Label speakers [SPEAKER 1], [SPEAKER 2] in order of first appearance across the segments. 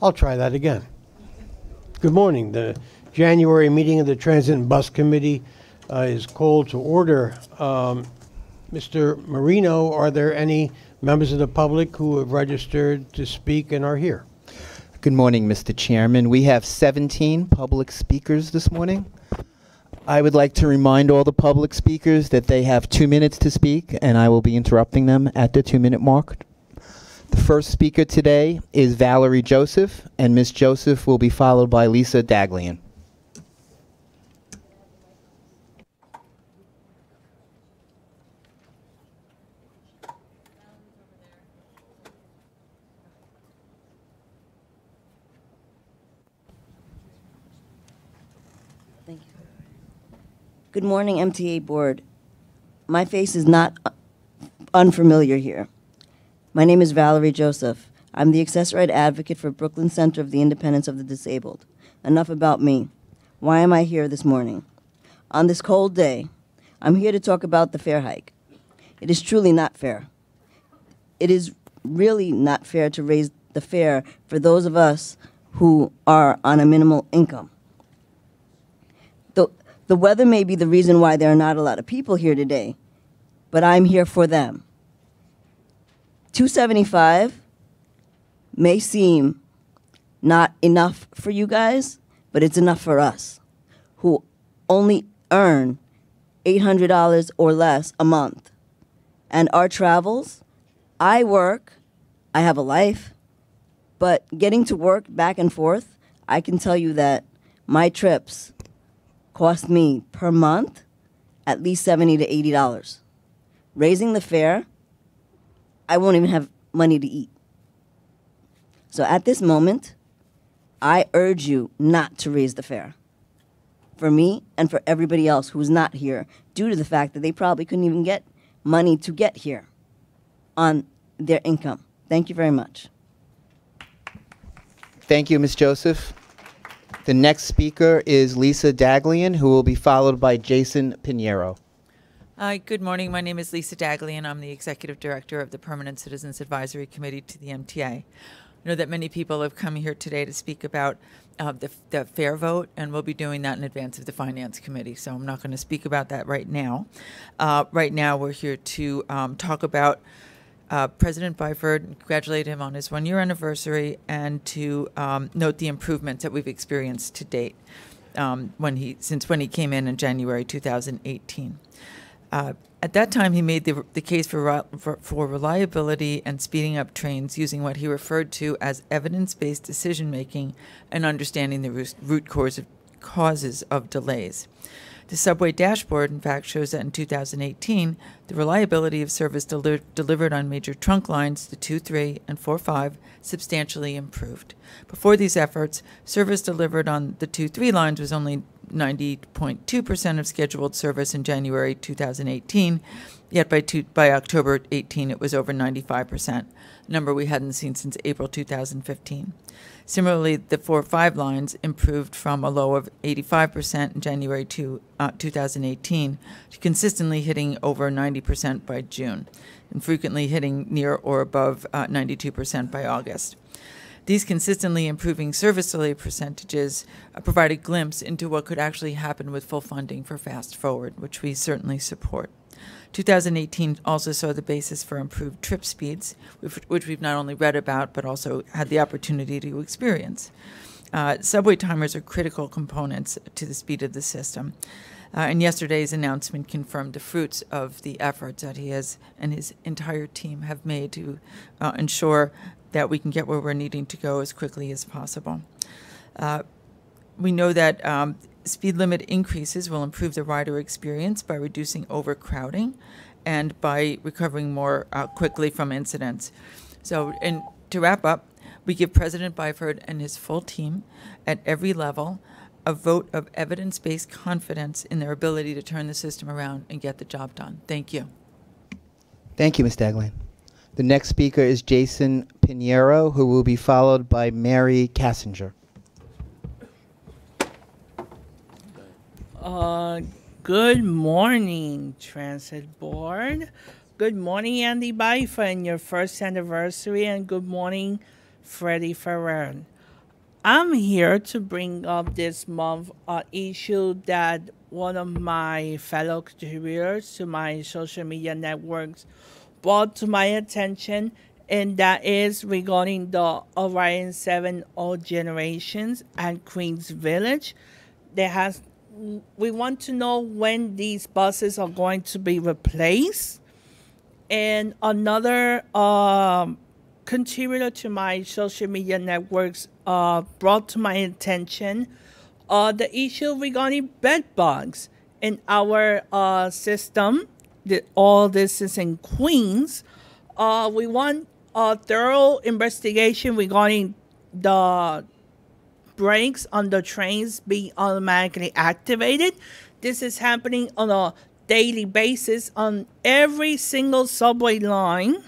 [SPEAKER 1] I'll try that again. Good morning. The January meeting of the Transit and Bus Committee is called to order. Mr. Marino, are there any members of the public who have registered to speak and are here?
[SPEAKER 2] Good morning, Mr. Chairman. We have 17 public speakers this morning. I would like to remind all the public speakers that they have 2 minutes to speak, and I will be interrupting them at the 2-minute mark. The first speaker today is Valerie Joseph, and Ms. Joseph will be followed by Lisa Daglian.
[SPEAKER 3] Thank you. Good morning, MTA Board. My face is not unfamiliar here. My name is Valerie Joseph. I'm the accessory advocate for Brooklyn Center of the Independence of the Disabled. Enough about me. Why am I here this morning? On this cold day, I'm here to talk about the fare hike. It is truly not fair. It is really not fair to raise the fare for those of us who are on a minimal income. The weather may be the reason why there are not a lot of people here today, but I'm here for them. $275 may seem not enough for you guys, but it's enough for us who only earn $800 or less a month. And our travels, I work, I have a life, but getting to work back and forth, I can tell you that my trips cost me per month at least $70 to $80. Raising the fare, I won't even have money to eat. So at this moment, I urge you not to raise the fare for me and for everybody else who's not here due to the fact that they probably couldn't even get money to get here on their income. Thank you very much.
[SPEAKER 2] Thank you, Ms. Joseph. The next speaker is Lisa Daglian, who will be followed by Jason Pinheiro.
[SPEAKER 4] Hi, good morning. My name is Lisa Daglian. I'm the Executive Director of the Permanent Citizens Advisory Committee to the MTA. I know that many people have come here today to speak about the fare vote, and we'll be doing that in advance of the Finance Committee, so I'm not going to speak about that right now. Right now, we're here to talk about President Byford, and congratulate him on his 1-year anniversary, and to note the improvements that we've experienced to date since when he came in January 2018. At that time, he made the case for reliability and speeding up trains using what he referred to as evidence-based decision-making and understanding the root causes of delays. The subway dashboard, in fact, shows that in 2018, the reliability of service delivered on major trunk lines, the 2, 3, and 4, 5, substantially improved. Before these efforts, service delivered on the 2, 3 lines was only 90.2% of scheduled service in January 2018, yet by October 18, it was over 95%, a number we hadn't seen since April 2015. Similarly, the 4-5 lines improved from a low of 85% in January 2018 to consistently hitting over 90% by June, and frequently hitting near or above 92% by August. These consistently improving service delay percentages provide a glimpse into what could actually happen with full funding for Fast Forward, which we certainly support. 2018 also saw the basis for improved trip speeds, which we've not only read about, but also had the opportunity to experience. Subway timers are critical components to the speed of the system. And yesterday's announcement confirmed the fruits of the efforts that he and his entire team have made to ensure that we can get where we're needing to go as quickly as possible. We know that speed limit increases will improve the rider experience by reducing overcrowding and by recovering more quickly from incidents. So, and to wrap up, we give President Byford and his full team at every level a vote of evidence-based confidence in their ability to turn the system around and get the job done. Thank you.
[SPEAKER 2] Thank you, Ms. Daglian. The next speaker is Jason Pinheiro, who will be followed by Mary Kassinger.
[SPEAKER 5] Good morning, Transit Board. Good morning, Andy Byford, and your first anniversary, and good morning, Freddie Ferrer. I'm here to bring up this month an issue that one of my fellow contributors to my social media networks brought to my attention, and that is regarding the Orion 7 generations at Queens Village. We want to know when these buses are going to be replaced. And another contributor to my social media networks brought to my attention the issue regarding bed bugs in our system. All this is in Queens. We want a thorough investigation regarding the brakes on the trains being automatically activated. This is happening on a daily basis on every single subway line.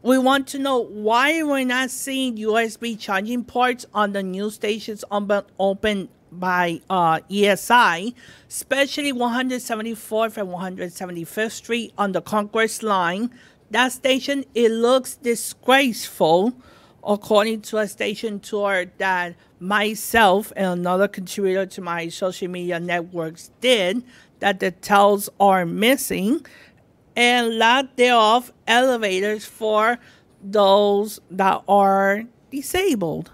[SPEAKER 5] We want to know why we're not seeing USB charging ports on the new stations opened by ESI, especially 174th and 175th Street on the Concourse line. That station, it looks disgraceful, according to a station tour that myself and another contributor to my social media networks did, that the tails are missing, and lack thereof elevators for those that are disabled.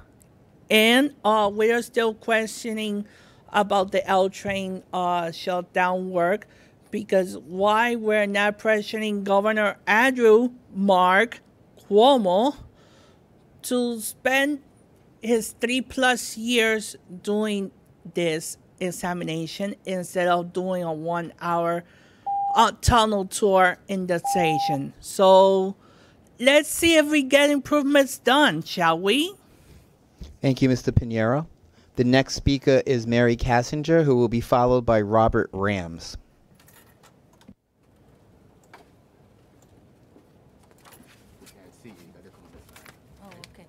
[SPEAKER 5] And we are still questioning about the L train shutdown work, because why we're not pressuring Governor Andrew Mark Cuomo to spend his 3+ years doing this examination instead of doing a 1-hour tunnel tour in the station. So let's see if we get improvements done, shall we?
[SPEAKER 2] Thank you, Mr. Pinheiro. The next speaker is Mary Cassinger, who will be followed by Robert Rams.
[SPEAKER 6] Oh, okay.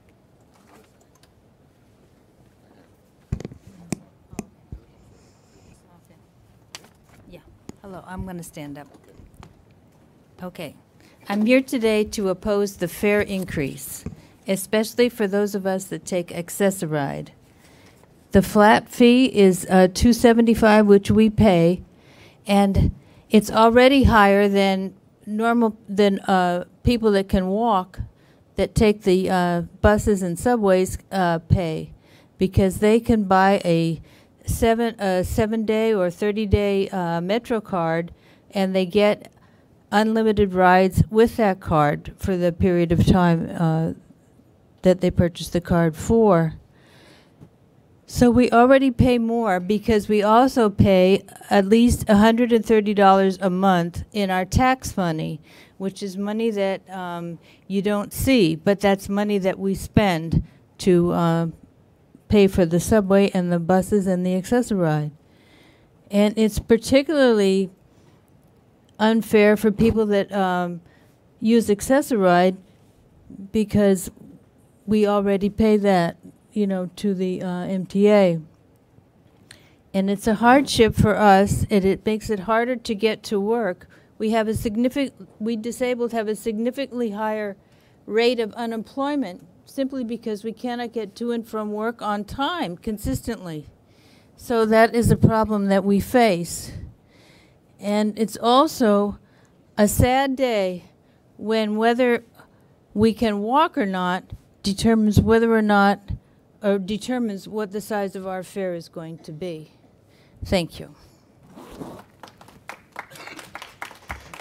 [SPEAKER 6] Yeah. Hello, I'm going to stand up. Okay. I'm here today to oppose the fare increase, especially for those of us that take Access-a-Ride. The flat fee is $275, which we pay, and it's already higher than people that can walk, that take the buses and subways pay, because they can buy a 7-day or 30-day Metro card, and they get unlimited rides with that card for the period of time that they purchase the card for. So we already pay more, because we also pay at least $130 a month in our tax money, which is money that you don't see, but that's money that we spend to pay for the subway and the buses and the Access-a-Ride. And it's particularly unfair for people that use Access-a-Ride, because we already pay that, to the MTA. And it's a hardship for us, and it makes it harder to get to work. We disabled have a significantly higher rate of unemployment simply because we cannot get to and from work on time consistently. So that is a problem that we face. And it's also a sad day when whether we can walk or not determines what the size of our fare is going to be. Thank you.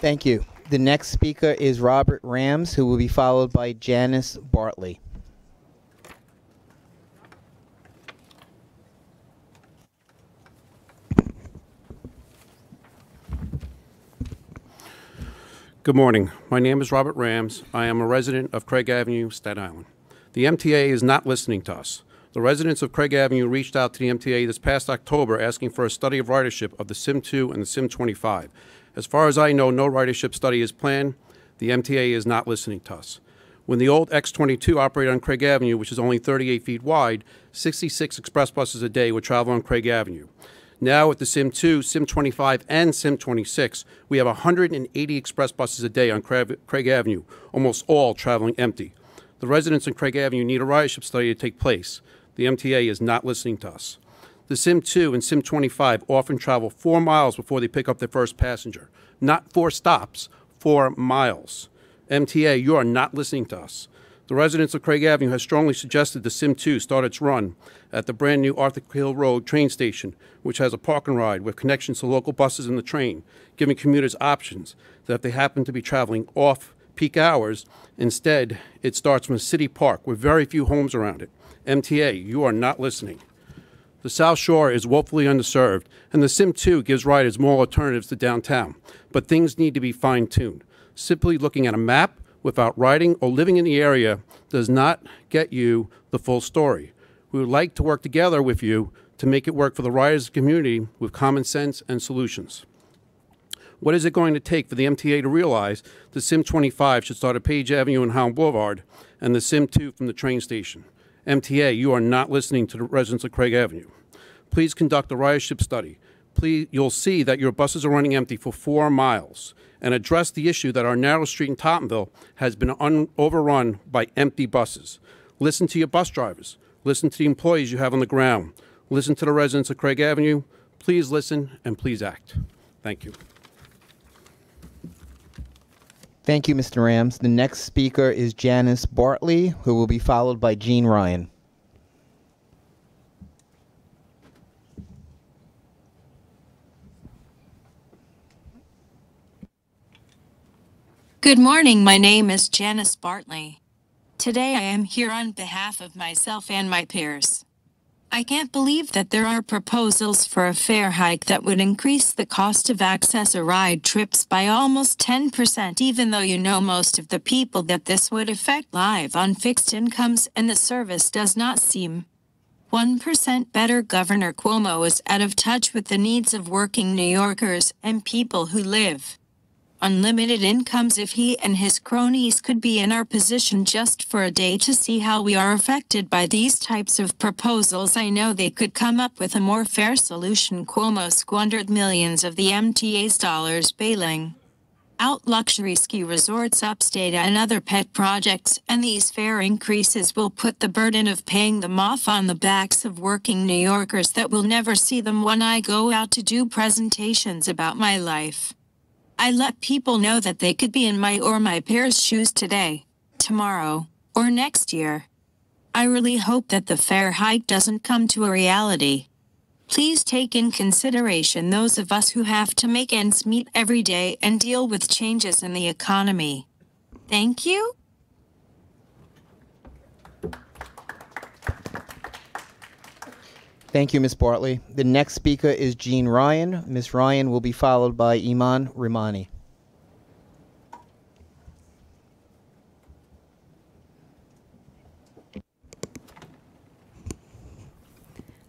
[SPEAKER 2] Thank you. The next speaker is Robert Rams, who will be followed by Janice Bartley.
[SPEAKER 7] Good morning. My name is Robert Rams. I am a resident of Craig Avenue, Staten Island. The MTA is not listening to us. The residents of Craig Avenue reached out to the MTA this past October asking for a study of ridership of the SIM2 and the SIM25. As far as I know, no ridership study is planned. The MTA is not listening to us. When the old X22 operated on Craig Avenue, which is only 38 feet wide, 66 express buses a day would travel on Craig Avenue. Now with the SIM2, SIM25, and SIM26, we have 180 express buses a day on Craig Avenue, almost all traveling empty. The residents in Craig Avenue need a ridership study to take place. The MTA is not listening to us. The Sim 2 and Sim 25 often travel 4 miles before they pick up their first passenger. Not 4 stops, 4 miles. MTA, you are not listening to us. The residents of Craig Avenue have strongly suggested the Sim 2 start its run at the brand new Arthur Hill Road train station, which has a park and ride with connections to local buses and the train, giving commuters options that if they happen to be traveling off peak hours, instead it starts from a city park with very few homes around it. MTA, you are not listening. The South Shore is woefully underserved, and the Sim 2 gives riders more alternatives to downtown, but things need to be fine-tuned. Simply looking at a map without riding or living in the area does not get you the full story. We would like to work together with you to make it work for the riders of the community with common sense and solutions. What is it going to take for the MTA to realize the Sim 25 should start at Page Avenue and Holland Boulevard and the Sim 2 from the train station? MTA, you are not listening to the residents of Craig Avenue. Please conduct a ridership study. You'll see that your buses are running empty for 4 miles, and address the issue that our narrow street in Tottenville has been overrun by empty buses. Listen to your bus drivers. Listen to the employees you have on the ground. Listen to the residents of Craig Avenue. Please listen and please act. Thank you.
[SPEAKER 2] Thank you, Mr. Rams. The next speaker is Janice Bartley, who will be followed by Jean Ryan.
[SPEAKER 8] Good morning, my name is Janice Bartley. Today I am here on behalf of myself and my peers. I can't believe that there are proposals for a fare hike that would increase the cost of access or ride trips by almost 10%, even though you know most of the people that this would affect live on fixed incomes, and the service does not seem 1% better. Governor Cuomo is out of touch with the needs of working New Yorkers and people who live unlimited incomes. If he and his cronies could be in our position just for a day to see how we are affected by these types of proposals, I know they could come up with a more fair solution. Cuomo squandered millions of the MTA's dollars bailing out luxury ski resorts upstate and other pet projects, and these fare increases will put the burden of paying them off on the backs of working New Yorkers that will never see them when I go out to do presentations about my life. I let people know that they could be in my or my peers' shoes today, tomorrow, or next year. I really hope that the fare hike doesn't come to a reality. Please take in consideration those of us who have to make ends meet every day and deal with changes in the economy. Thank you.
[SPEAKER 2] Thank you, Ms. Bartley. The next speaker is Jean Ryan. Ms. Ryan will be followed by Iman Rimani.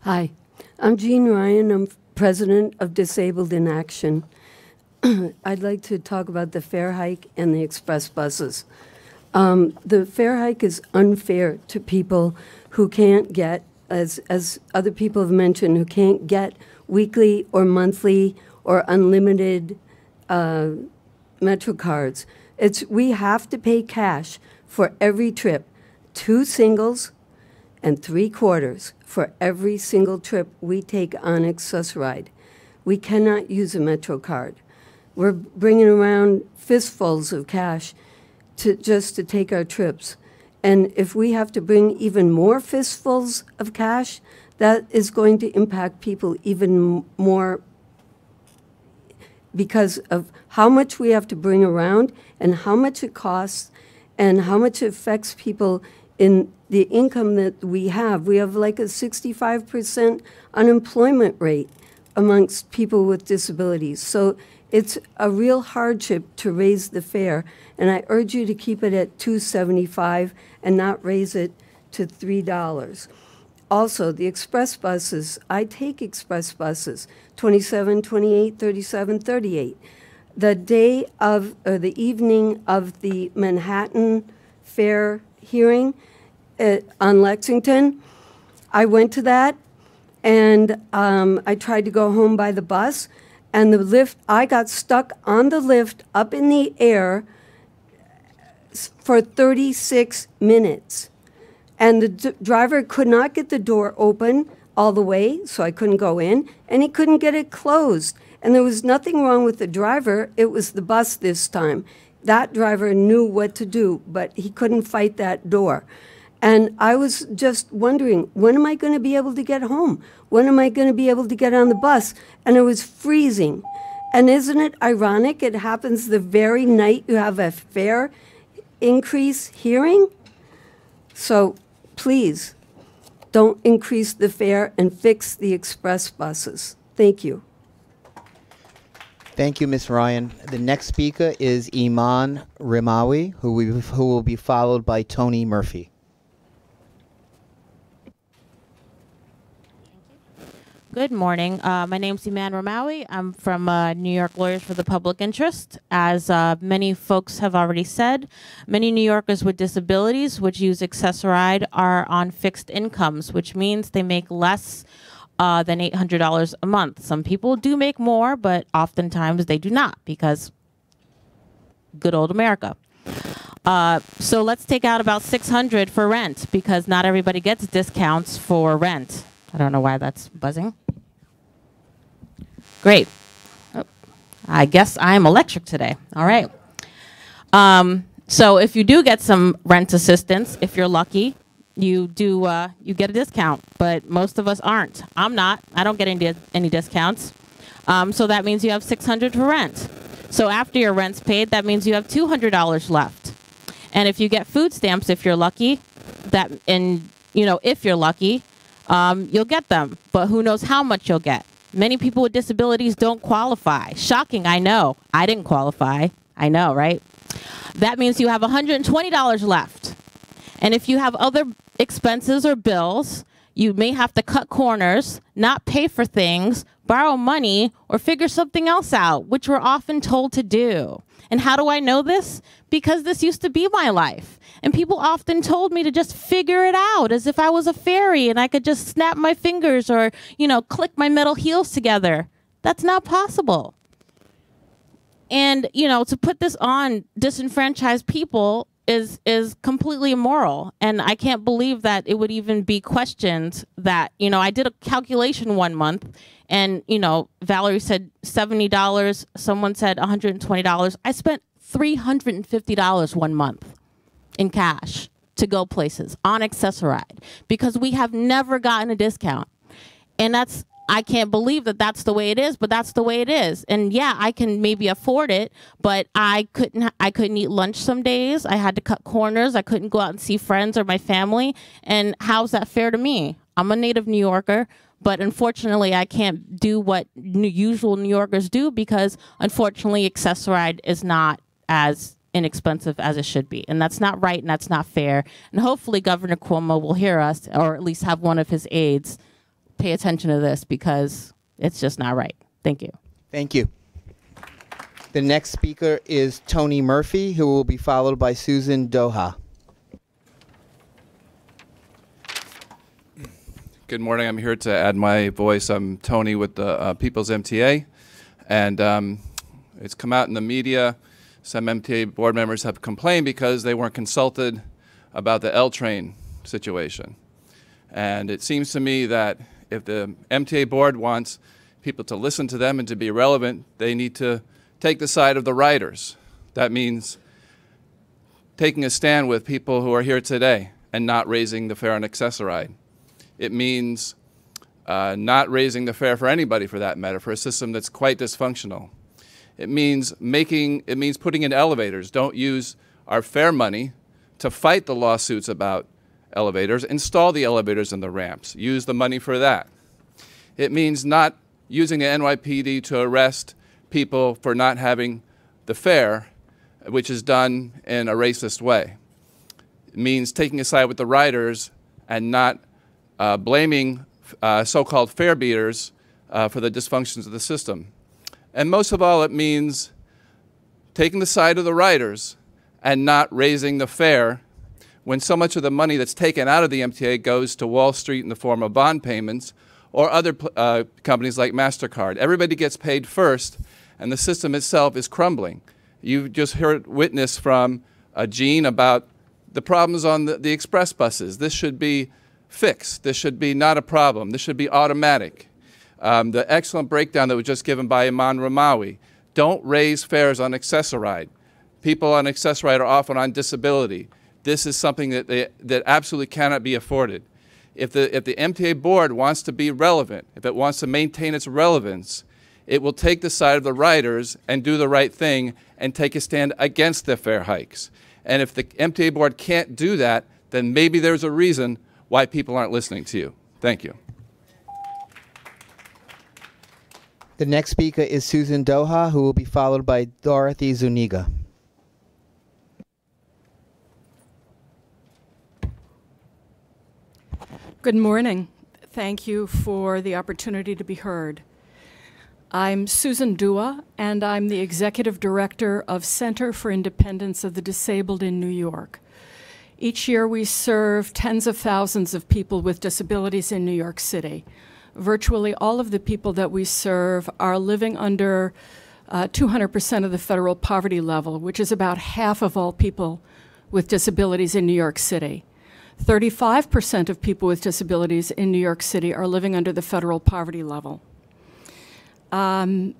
[SPEAKER 9] Hi, I'm Jean Ryan. I'm president of Disabled in Action. I'd like to talk about the fare hike and the express buses. The fare hike is unfair to people who can't get, as other people have mentioned, who can't get weekly or monthly or unlimited Metro cards. We have to pay cash for every trip, 2 singles and 3 quarters for every single trip we take on Express Ride. We cannot use a Metro card. We're bringing around fistfuls of cash just to take our trips. And if we have to bring even more fistfuls of cash, that is going to impact people even more because of how much we have to bring around and how much it costs and how much it affects people in the income that we have. We have like a 65% unemployment rate amongst people with disabilities. So it's a real hardship to raise the fare, and I urge you to keep it at $2.75 and not raise it to $3. Also, the express buses, I take express buses, 27, 28, 37, 38. The day of, or the evening of the Manhattan Fair hearing on Lexington, I went to that, and I tried to go home by the bus, and the lift, I got stuck on the lift up in the air for 36 minutes. And the driver could not get the door open all the way, so I couldn't go in, and he couldn't get it closed. And there was nothing wrong with the driver. It was the bus this time. That driver knew what to do, but he couldn't fight that door. And I was just wondering, when am I going to be able to get home? When am I going to be able to get on the bus? And it was freezing. And isn't it ironic? It happens the very night you have a fare increase hearing. So please, don't increase the fare and fix the express buses. Thank you.
[SPEAKER 2] Thank you, Ms. Ryan. The next speaker is Iman Rimawi, who will be followed by Tony Murphy.
[SPEAKER 10] Good morning. My name's Iman Ramawi. I'm from New York Lawyers for the Public Interest. As many folks have already said, many New Yorkers with disabilities which use Access-a-Ride are on fixed incomes, which means they make less than $800 a month. Some people do make more, but oftentimes they do not, because good old America. So let's take out about $600 for rent, because not everybody gets discounts for rent. I don't know why that's buzzing. Great. Oh, I guess I'm electric today. All right. So if you do get some rent assistance, if you're lucky, you get a discount, but most of us aren't. I'm not. I don't get any discounts. So that means you have $600 for rent. So after your rent's paid, that means you have $200 left. And if you get food stamps, if you're lucky, if you're lucky, you'll get them, but who knows how much you'll get. Many people with disabilities don't qualify. Shocking, I know. I didn't qualify. I know, right? That means you have $120 left. And if you have other expenses or bills, you may have to cut corners, not pay for things, borrow money, or figure something else out, which we're often told to do. And how do I know this? Because this used to be my life. And people often told me to just figure it out as if I was a fairy and I could just snap my fingers or, click my metal heels together. That's not possible. And, to put this on disenfranchised people is completely immoral. And I can't believe that it would even be questioned that, I did a calculation one month and, Valerie said $70, someone said $120. I spent $350 one month in cash to go places on Access-a-Ride because we have never gotten a discount. And I can't believe that that's the way it is, but that's the way it is. And yeah, I can maybe afford it, but I couldn't eat lunch some days. I had to cut corners. I couldn't go out and see friends or my family. And how's that fair to me? I'm a native New Yorker, but unfortunately I can't do what usual New Yorkers do because unfortunately Access-a-Ride is not as inexpensive as it should be. And that's not right and that's not fair. And hopefully Governor Cuomo will hear us, or at least have one of his aides pay attention to this because it's just not right. Thank you.
[SPEAKER 2] Thank you. The next speaker is Tony Murphy, who will be followed by Susan Doha.
[SPEAKER 11] Good morning. I'm here to add my voice. I'm Tony with the People's MTA, and it's come out in the media. Some MTA board members have complained because they weren't consulted about the L train situation. And it seems to me that if the MTA board wants people to listen to them and to be relevant, they need to take the side of the riders. That means taking a stand with people who are here today and not raising the fare on Access-a-Ride. It means not raising the fare for anybody, for that matter, for a system that's quite dysfunctional. It means putting in elevators. Don't use our fare money to fight the lawsuits about elevators. Install the elevators and the ramps. Use the money for that. It means not using the NYPD to arrest people for not having the fare, which is done in a racist way. It means taking a side with the riders and not blaming so-called fare beaters for the dysfunctions of the system. And most of all, it means taking the side of the riders and not raising the fare when so much of the money that's taken out of the MTA goes to Wall Street in the form of bond payments or other companies like MasterCard. Everybody gets paid first, and the system itself is crumbling. You just heard witness from Gene about the problems on the express buses. This should be fixed. This should be not a problem. This should be automatic. The excellent breakdown that was just given by Iman Ramawi. Don't raise fares on Accessoride. People on Accessoride are often on disability. This is something that absolutely cannot be afforded. If the MTA board wants to be relevant, if it wants to maintain its relevance, it will take the side of the riders and do the right thing and take a stand against the fare hikes. And if the MTA board can't do that, then maybe there's a reason why people aren't listening to you. Thank you.
[SPEAKER 2] The next speaker is Susan Doha, who will be followed by Dorothy Zuniga.
[SPEAKER 12] Good morning. Thank you for the opportunity to be heard. I'm Susan Dua, and I'm the Executive Director of Center for Independence of the Disabled in New York. Each year we serve tens of thousands of people with disabilities in New York City. Virtually all of the people that we serve are living under 200% of the federal poverty level, which is about half of all people with disabilities in New York City. 35% of people with disabilities in New York City are living under the federal poverty level. I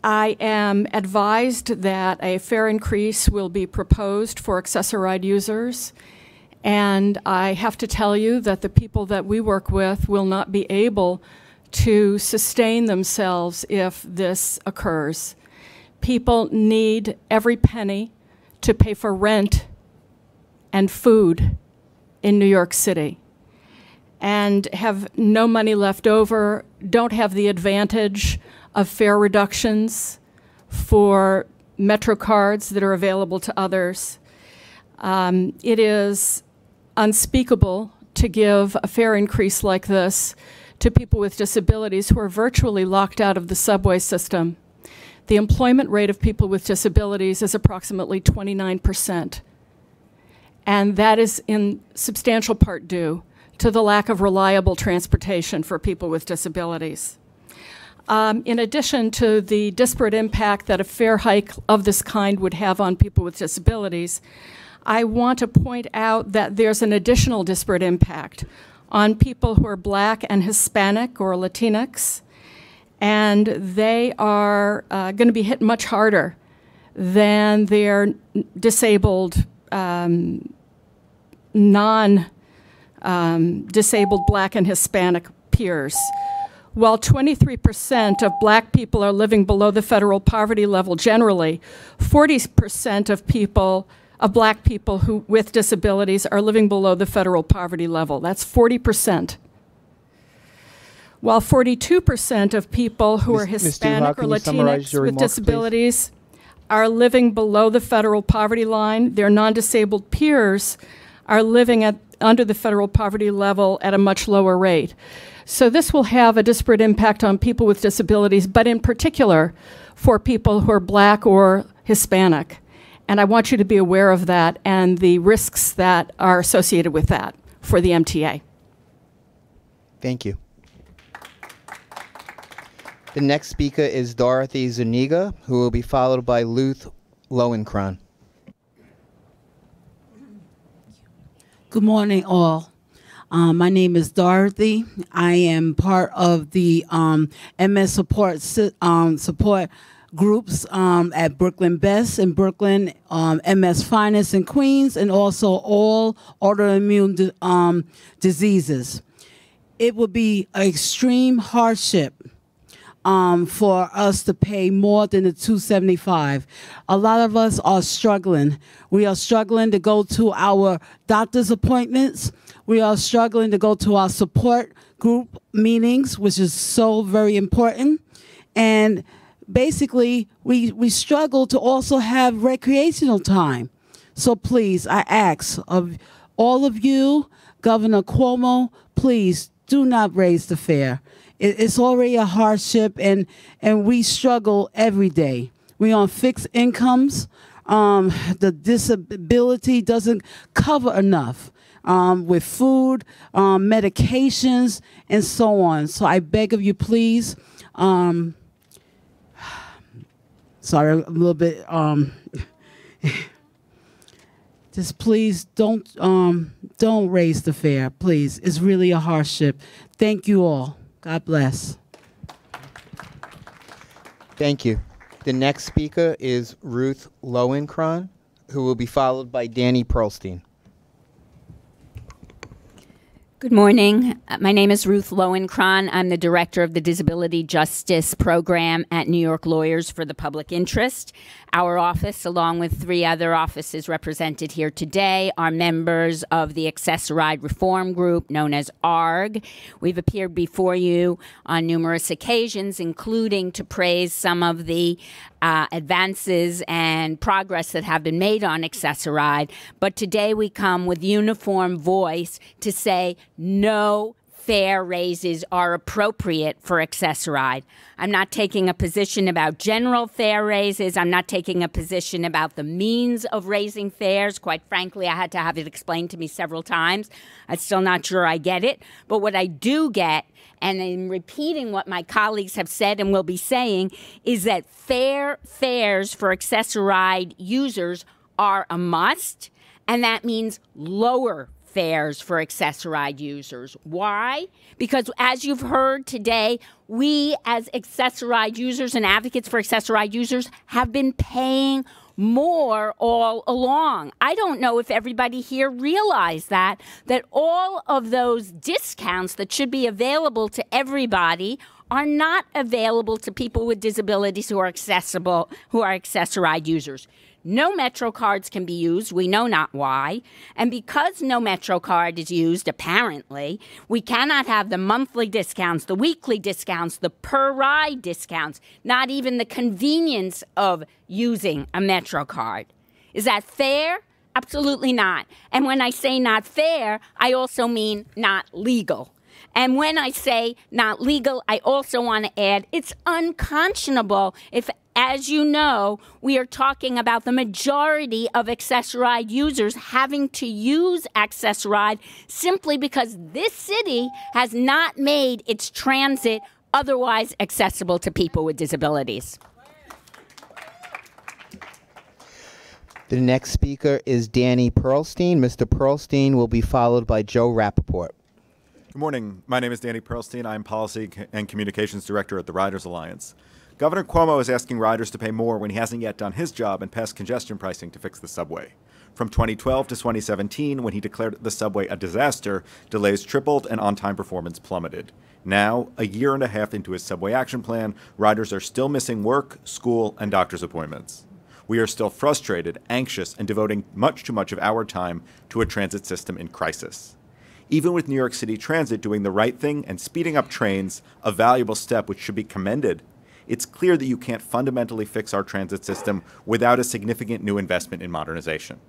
[SPEAKER 12] am advised that a fare increase will be proposed for Accessoride users, and I have to tell you that the people that we work with will not be able to sustain themselves if this occurs. People need every penny to pay for rent and food in New York City, and have no money left over, don't have the advantage of fare reductions for Metro cards that are available to others. It is unspeakable to give a fare increase like this to people with disabilities who are virtually locked out of the subway system. The employment rate of people with disabilities is approximately 29%. And that is in substantial part due to the lack of reliable transportation for people with disabilities. In addition to the disparate impact that a fare hike of this kind would have on people with disabilities, I want to point out that there's an additional disparate impact on people who are Black and Hispanic or Latinx, and they are going to be hit much harder than their disabled non-disabled Black and Hispanic peers. While 23% of Black people are living below the federal poverty level generally, 40% of Black people who with disabilities are living below the federal poverty level. That's 40%. While 42% of people who are Hispanic or Latinx with disabilities are living below the federal poverty line, their non-disabled peers are living under the federal poverty level at a much lower rate. So this will have a disparate impact on people with disabilities, but in particular for people who are Black or Hispanic. And I want you to be aware of that and the risks that are associated with that for the MTA.
[SPEAKER 2] Thank you. The next speaker is Dorothy Zuniga, who will be followed by Luth Lowenkron.
[SPEAKER 13] Good morning, all. My name is Dorothy. I am part of the MS support groups at Brooklyn Best in Brooklyn, MS Finest in Queens, and also all autoimmune diseases. It would be an extreme hardship for us to pay more than the $275. A lot of us are struggling. We are struggling to go to our doctor's appointments. We are struggling to go to our support group meetings, which is so very important. And basically, we struggle to also have recreational time. So please, I ask of all of you, Governor Cuomo, please do not raise the fare. It's already a hardship, and we struggle every day. We're on fixed incomes. The disability doesn't cover enough with food, medications, and so on. So I beg of you, please. Sorry, I'm a little bit. Just please don't raise the fare, please. It's really a hardship. Thank you all. God bless.
[SPEAKER 2] Thank you. The next speaker is Ruth Lowenkron, who will be followed by Danny Pearlstein.
[SPEAKER 14] Good morning. My name is Ruth Lowenkron. I'm the director of the Disability Justice Program at New York Lawyers for the Public Interest. Our office, along with 3 other offices represented here today, are members of the Accessoride Reform Group, known as ARG. We've appeared before you on numerous occasions, including to praise some of the advances and progress that have been made on Accessoride. But today we come with uniform voice to say no fare raises are appropriate for Accessoride. I'm not taking a position about general fare raises. I'm not taking a position about the means of raising fares. Quite frankly, I had to have it explained to me several times. I'm still not sure I get it. But what I do get, and in repeating what my colleagues have said and will be saying, is that fares for Accessoride users are a must, and that means lower fares for Accessoride users. Why? Because as you've heard today, we as Accessoride users and advocates for Accessoride users have been paying more all along. I don't know if everybody here realized that all of those discounts that should be available to everybody are not available to people with disabilities who are Accessoride users. No Metro cards can be used. We know not why. And because no Metro card is used, apparently, we cannot have the monthly discounts, the weekly discounts, the per-ride discounts, not even the convenience of using a Metro card. Is that fair? Absolutely not. And when I say not fair, I also mean not legal. And when I say not legal, I also want to add it's unconscionable if, as you know, we are talking about the majority of Accessoride users having to use Accessoride simply because this city has not made its transit otherwise accessible to people with disabilities.
[SPEAKER 2] The next speaker is Danny Pearlstein. Mr. Pearlstein will be followed by Joe Rappaport.
[SPEAKER 15] Good morning. My name is Danny Pearlstein. I'm Policy and Communications Director at the Riders Alliance. Governor Cuomo is asking riders to pay more when he hasn't yet done his job and passed congestion pricing to fix the subway. From 2012 to 2017, when he declared the subway a disaster, delays tripled and on-time performance plummeted. Now, a year and a half into his subway action plan, riders are still missing work, school, and doctor's appointments. We are still frustrated, anxious, and devoting much too much of our time to a transit system in crisis. Even with New York City Transit doing the right thing and speeding up trains, a valuable step which should be commended, it's clear that you can't fundamentally fix our transit system without a significant new investment in modernization.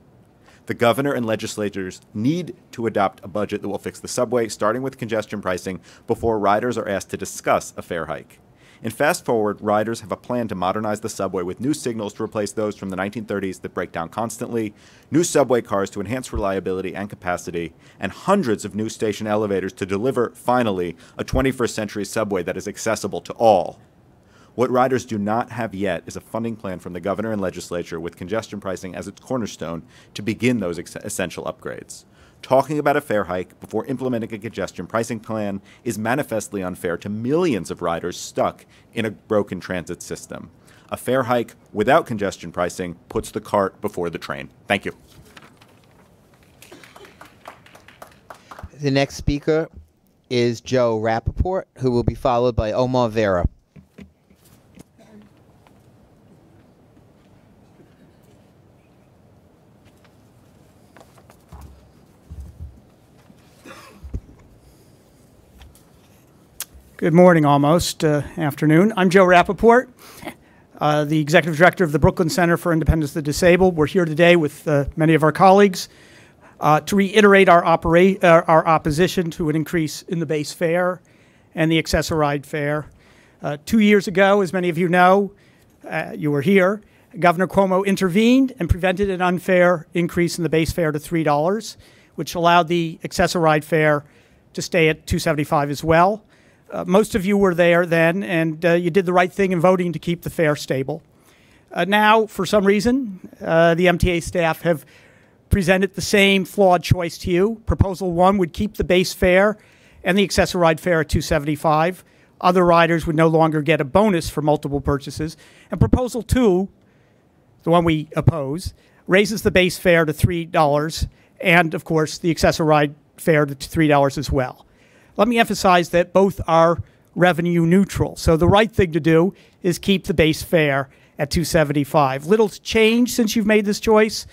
[SPEAKER 15] The governor and legislators need to adopt a budget that will fix the subway, starting with congestion pricing, before riders are asked to discuss a fare hike. In Fast Forward, riders have a plan to modernize the subway with new signals to replace those from the 1930s that break down constantly, new subway cars to enhance reliability and capacity, and hundreds of new station elevators to deliver, finally, a 21st century subway that is accessible to all. What riders do not have yet is a funding plan from the governor and legislature with congestion pricing as its cornerstone to begin those essential upgrades. Talking about a fare hike before implementing a congestion pricing plan is manifestly unfair to millions of riders stuck in a broken transit system. A fare hike without congestion pricing puts the cart before the train. Thank you.
[SPEAKER 2] The next speaker is Joe Rappaport, who will be followed by Omar Vera.
[SPEAKER 16] Good morning, almost afternoon. I'm Joe Rappaport, the Executive Director of the Brooklyn Center for Independence of the Disabled. We're here today with many of our colleagues to reiterate our opposition to an increase in the base fare and the Accessoride fare. 2 years ago, as many of you know, you were here, Governor Cuomo intervened and prevented an unfair increase in the base fare to $3, which allowed the Accessoride fare to stay at $2.75 as well. Most of you were there then, and you did the right thing in voting to keep the fare stable. Now, for some reason, the MTA staff have presented the same flawed choice to you. Proposal 1 would keep the base fare and the accessory ride fare at $2.75. Other riders would no longer get a bonus for multiple purchases. And Proposal 2, the one we oppose, raises the base fare to $3 and, of course, the accessory ride fare to $3 as well. Let me emphasize that both are revenue neutral. So the right thing to do is keep the base fare at $2.75. Little's changed since you've made this choice,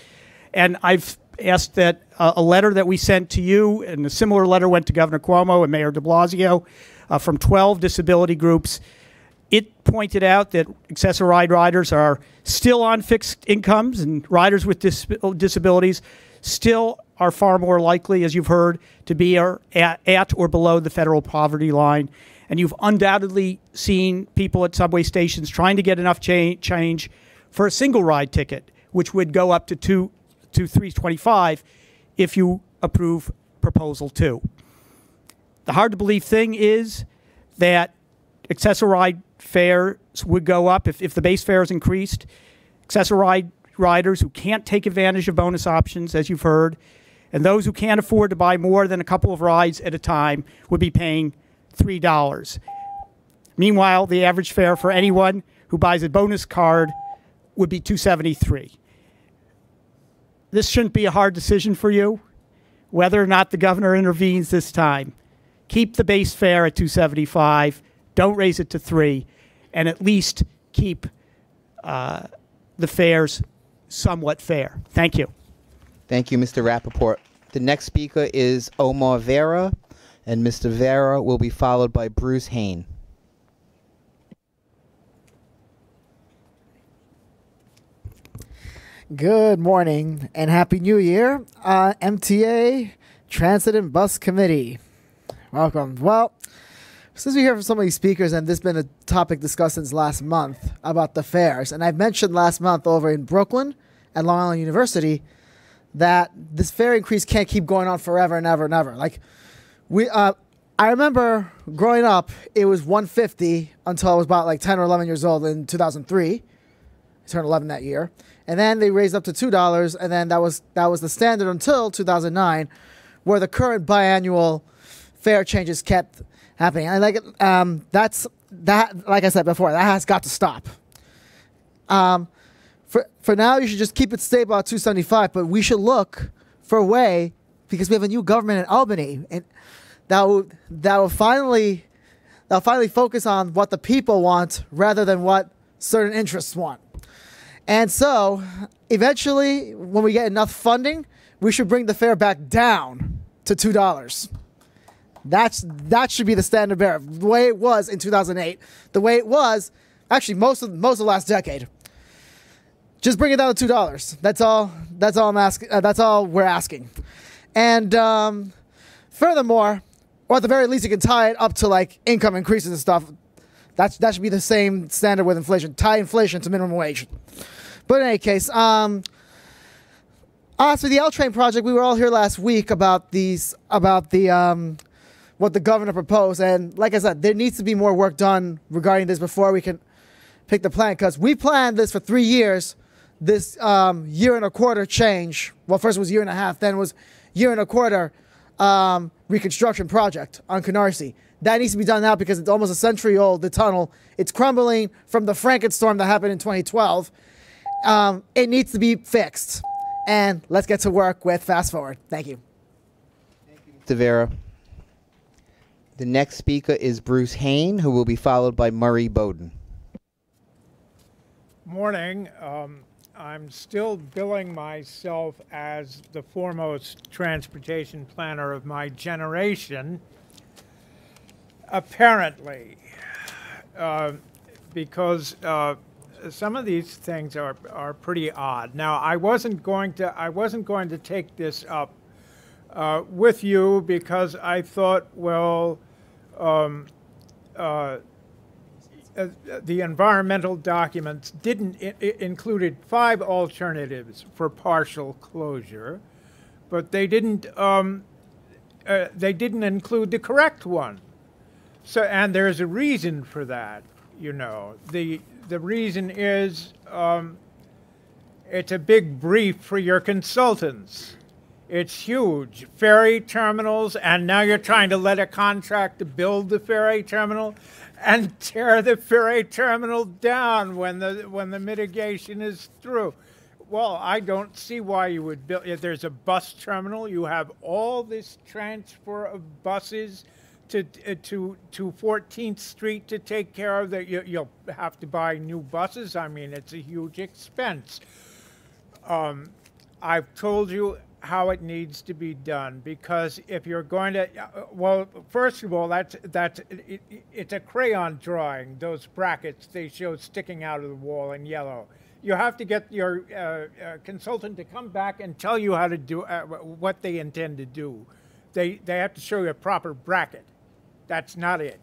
[SPEAKER 16] and I've asked that a letter that we sent to you, and a similar letter went to Governor Cuomo and Mayor de Blasio from 12 disability groups. It pointed out that accessory ride riders are still on fixed incomes, and riders with disabilities still are far more likely, as you've heard, to be at or below the federal poverty line. And you've undoubtedly seen people at subway stations trying to get enough change for a single ride ticket, which would go up to $3.25 if you approve Proposal 2. The hard-to-believe thing is that accessory ride fares would go up if the base fare is increased. Accessory ride riders who can't take advantage of bonus options, as you've heard, and those who can't afford to buy more than a couple of rides at a time would be paying $3. Meanwhile, the average fare for anyone who buys a bonus card would be $2.73. This shouldn't be a hard decision for you, whether or not the governor intervenes this time. Keep the base fare at $2.75, don't raise it to $3, and at least keep the fares somewhat fair. Thank you.
[SPEAKER 2] Thank you, Mr. Rappaport. The next speaker is Omar Vera, and Mr. Vera will be followed by Bruce Hain.
[SPEAKER 17] Good morning and Happy New Year, MTA Transit and Bus Committee. Welcome. Well, since we hear from so many speakers, and this has been a topic discussed since last month about the fares, and I've mentioned last month over in Brooklyn at Long Island University that this fare increase can't keep going on forever and ever and ever. Like, I remember growing up, it was $1.50 until I was about like 10 or 11 years old in 2003. I turned 11 that year. And then they raised up to $2, and then that was the standard until 2009, where the current biannual fare changes kept happening. And like like I said before, that has got to stop. For now, you should just keep it stable at $2.75, but we should look for a way, because we have a new government in Albany, and that will finally focus on what the people want rather than what certain interests want. And so, eventually, when we get enough funding, we should bring the fare back down to $2. That should be the standard bearer, the way it was in 2008, the way it was actually most of the last decade. Just bring it down to $2. That's all I'm asking. That's all we're asking. And furthermore, or at the very least, you can tie it up to like income increases and stuff. That should be the same standard with inflation. Tie inflation to minimum wage. But in any case, so the L train project, we were all here last week about what the governor proposed, and like I said, there needs to be more work done regarding this before we can pick the plan, because we planned this for 3 years. This year and a quarter change. Well, first it was year and a half, then it was year and a quarter reconstruction project on Canarsie. That needs to be done now because it's almost a century old, the tunnel. It's crumbling from the Frankenstorm that happened in 2012. It needs to be fixed. And let's get to work with Fast Forward. Thank you.
[SPEAKER 2] Mr. Vera. The next speaker is Bruce Hain, who will be followed by Murray Bowden.
[SPEAKER 18] Morning. I'm still billing myself as the foremost transportation planner of my generation, apparently, because some of these things are pretty odd. Now, I wasn't going to take this up with you because I thought, well, the environmental documents included 5 alternatives for partial closure, but they didn't include the correct one. So, and there's a reason for that, you know. The reason is It's a big brief for your consultants. It's huge. Ferry terminals, and now you're trying to let a contract to build the ferry terminal and tear the ferry terminal down when the mitigation is through. Well, I don't see why you would build. If there's a bus terminal, you have all this transfer of buses to 14th Street to take care of that. You'll have to buy new buses. I mean, it's a huge expense. I've told you how it needs to be done, because if you're going to, well, first of all, it's a crayon drawing. Those brackets they show sticking out of the wall in yellow. You have to get your consultant to come back and tell you how to do what they intend to do. They have to show you a proper bracket. That's not it.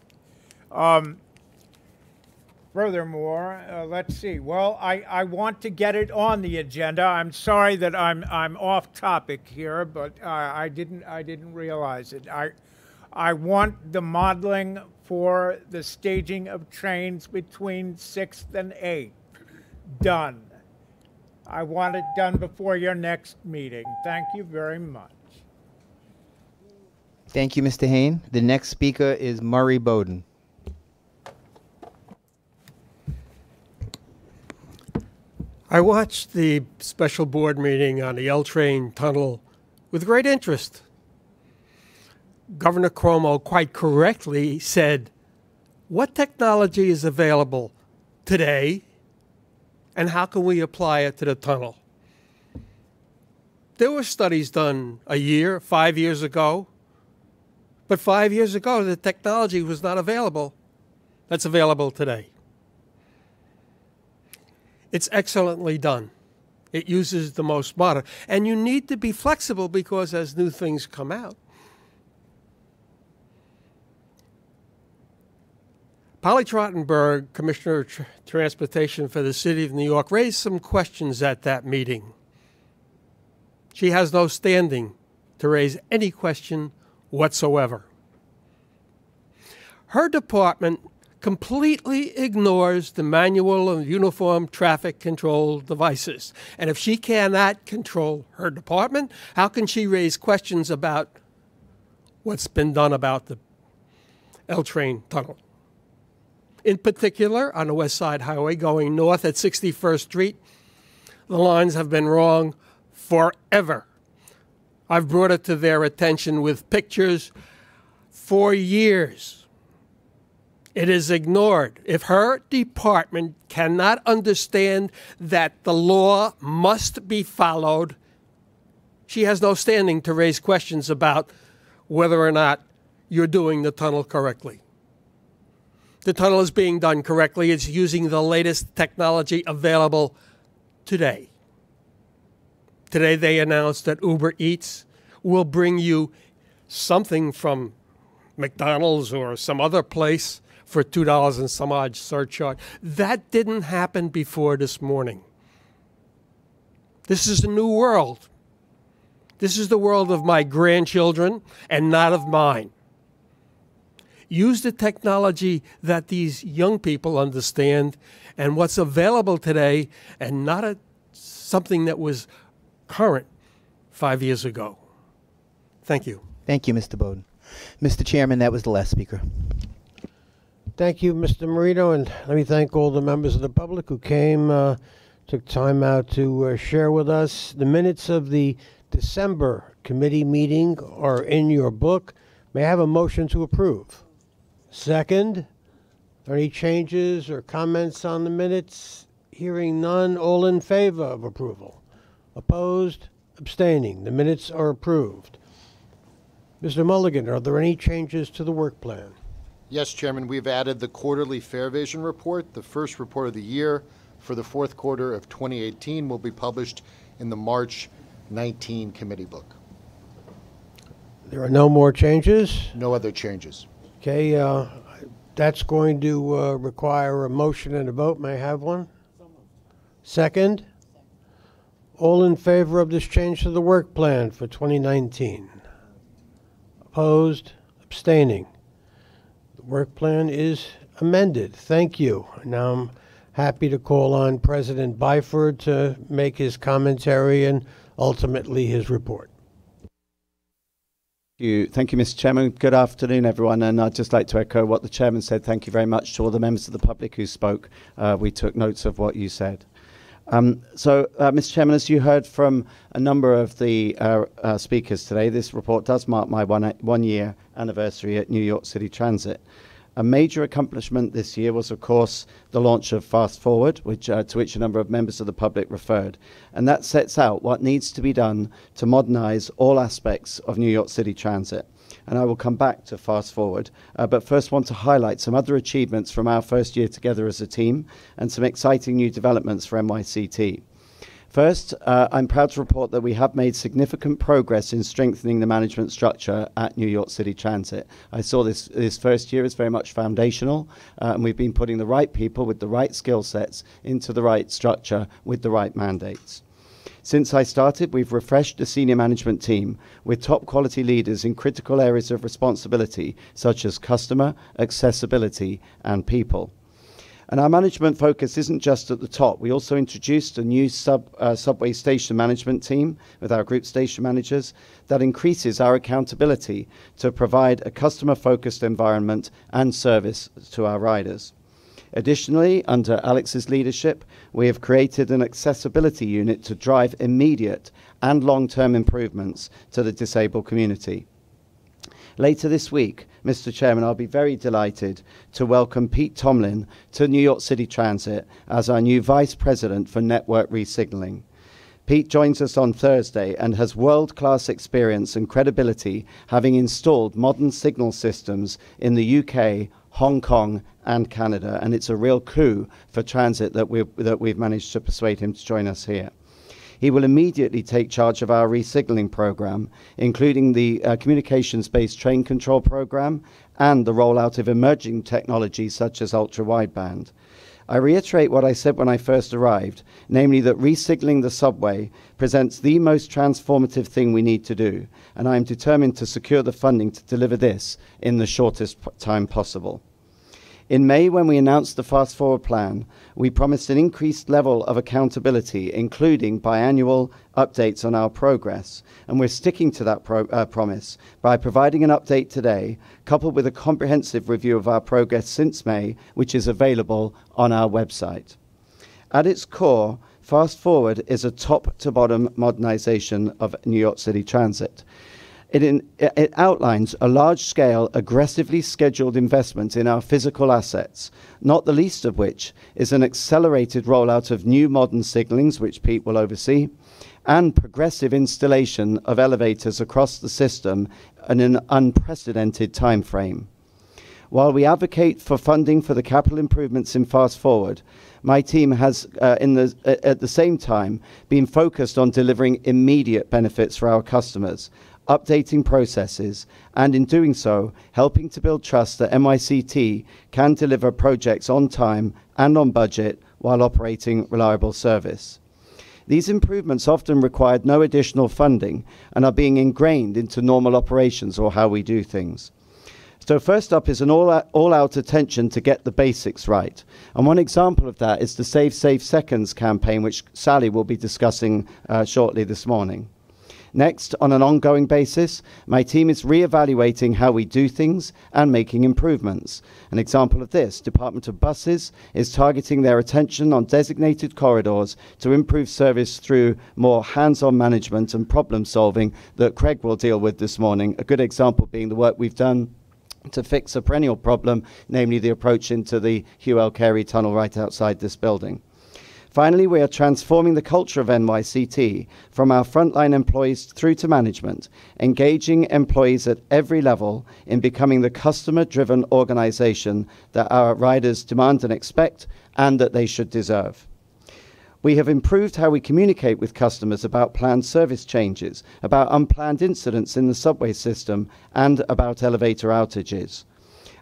[SPEAKER 18] Furthermore, let's see. Well, I want to get it on the agenda. I'm sorry that I'm off topic here, but I didn't realize it. I want the modeling for the staging of trains between 6th and 8th done. I want it done before your next meeting. Thank you very much.
[SPEAKER 2] Thank you, Mr. Hain. The next speaker is Murray Bowden.
[SPEAKER 19] I watched the special board meeting on the L train tunnel with great interest. Governor Cuomo quite correctly said, what technology is available today and how can we apply it to the tunnel? There were studies done a year, 5 years ago, but 5 years ago the technology was not available that's available today. It's excellently done. It uses the most modern. And you need to be flexible because as new things come out. Polly Trottenberg, Commissioner of Transportation for the City of New York, raised some questions at that meeting. She has no standing to raise any question whatsoever. Her department completely ignores the manual of uniform traffic control devices. And if she cannot control her department, how can she raise questions about what's been done about the L train tunnel? In particular, on the West Side Highway going north at 61st Street, the lines have been wrong forever. I've brought it to their attention with pictures for years. It is ignored. If her department cannot understand that the law must be followed, she has no standing to raise questions about whether or not you're doing the tunnel correctly. The tunnel is being done correctly. It's using the latest technology available today. Today they announced that Uber Eats will bring you something from McDonald's or some other place for $2 and some odd surcharge. That didn't happen before this morning. This is a new world. This is the world of my grandchildren and not of mine. Use the technology that these young people understand and what's available today and not something that was current 5 years ago. Thank you.
[SPEAKER 2] Thank you, Mr. Bowden. Mr. Chairman, that was the last speaker.
[SPEAKER 1] Thank you, Mr. Marino, and let me thank all the members of the public who came, took time out to share with us. The minutes of the December committee meeting are in your book. May I have a motion to approve? Second, are there any changes or comments on the minutes? Hearing none, all in favor of approval? Opposed? Abstaining? The minutes are approved. Mr. Mulligan, are there any changes to the work plan?
[SPEAKER 20] Yes, Chairman, we've added the quarterly fare evasion report. The first report of the year for the fourth quarter of 2018 will be published in the March 19 committee book.
[SPEAKER 1] There are no more changes?
[SPEAKER 20] No other changes.
[SPEAKER 1] Okay, that's going to require a motion and a vote. May I have one? Second? All in favor of this change to the work plan for 2019? Opposed? Abstaining? The work plan is amended. Thank you. Now I'm happy to call on President Byford to make his commentary and ultimately his report.
[SPEAKER 21] Thank you, Mr. Chairman. Good afternoon, everyone. And I'd just like to echo what the Chairman said. Thank you very much to all the members of the public who spoke. We took notes of what you said. Mr. Chairman, as you heard from a number of the speakers today, this report does mark my one-year anniversary at New York City Transit. A major accomplishment this year was, of course, the launch of Fast Forward, to which a number of members of the public referred. And that sets out what needs to be done to modernize all aspects of New York City Transit. And I will come back to Fast Forward, but first want to highlight some other achievements from our first year together as a team and some exciting new developments for NYCT. First, I'm proud to report that we have made significant progress in strengthening the management structure at New York City Transit. I saw this first year as very much foundational, and we've been putting the right people with the right skill sets into the right structure with the right mandates. Since I started, we've refreshed the senior management team with top quality leaders in critical areas of responsibility, such as customer, accessibility, and people. And our management focus isn't just at the top. We also introduced a new subway station management team with our group station managers that increases our accountability to provide a customer-focused environment and service to our riders. Additionally, under Alex's leadership, we have created an accessibility unit to drive immediate and long-term improvements to the disabled community. Later this week, Mr. Chairman, I'll be very delighted to welcome Pete Tomlin to New York City Transit as our new Vice President for Network Resignaling. Pete joins us on Thursday and has world-class experience and credibility, having installed modern signal systems in the UK, Hong Kong, and Canada. And it's a real coup for transit that we've managed to persuade him to join us here. He will immediately take charge of our resignaling program, including the communications-based train control program and the rollout of emerging technologies such as ultra-wideband. I reiterate what I said when I first arrived, namely that resignaling the subway presents the most transformative thing we need to do, and I am determined to secure the funding to deliver this in the shortest time possible. In May, when we announced the Fast Forward plan, we promised an increased level of accountability, including biannual updates on our progress. And we're sticking to that promise by providing an update today, coupled with a comprehensive review of our progress since May, which is available on our website. At its core, Fast Forward is a top-to-bottom modernization of New York City Transit. It outlines a large-scale, aggressively scheduled investment in our physical assets, not the least of which is an accelerated rollout of new modern signalings, which Pete will oversee, and progressive installation of elevators across the system in an unprecedented time frame. While we advocate for funding for the capital improvements in Fast Forward, my team has, at the same time, been focused on delivering immediate benefits for our customers, updating processes, and in doing so, helping to build trust that NYCT can deliver projects on time and on budget while operating reliable service. These improvements often required no additional funding and are being ingrained into normal operations or how we do things. So first up is an all-out attention to get the basics right. And one example of that is the Save Seconds campaign, which Sally will be discussing shortly this morning. Next, on an ongoing basis, my team is re-evaluating how we do things and making improvements. An example of this, Department of Buses is targeting their attention on designated corridors to improve service through more hands-on management and problem solving that Craig will deal with this morning. A good example being the work we've done to fix a perennial problem, namely the approach into the Hugh L. Carey tunnel right outside this building. Finally, we are transforming the culture of NYCT from our frontline employees through to management, engaging employees at every level in becoming the customer-driven organization that our riders demand and expect, and that they should deserve. We have improved how we communicate with customers about planned service changes, about unplanned incidents in the subway system, and about elevator outages.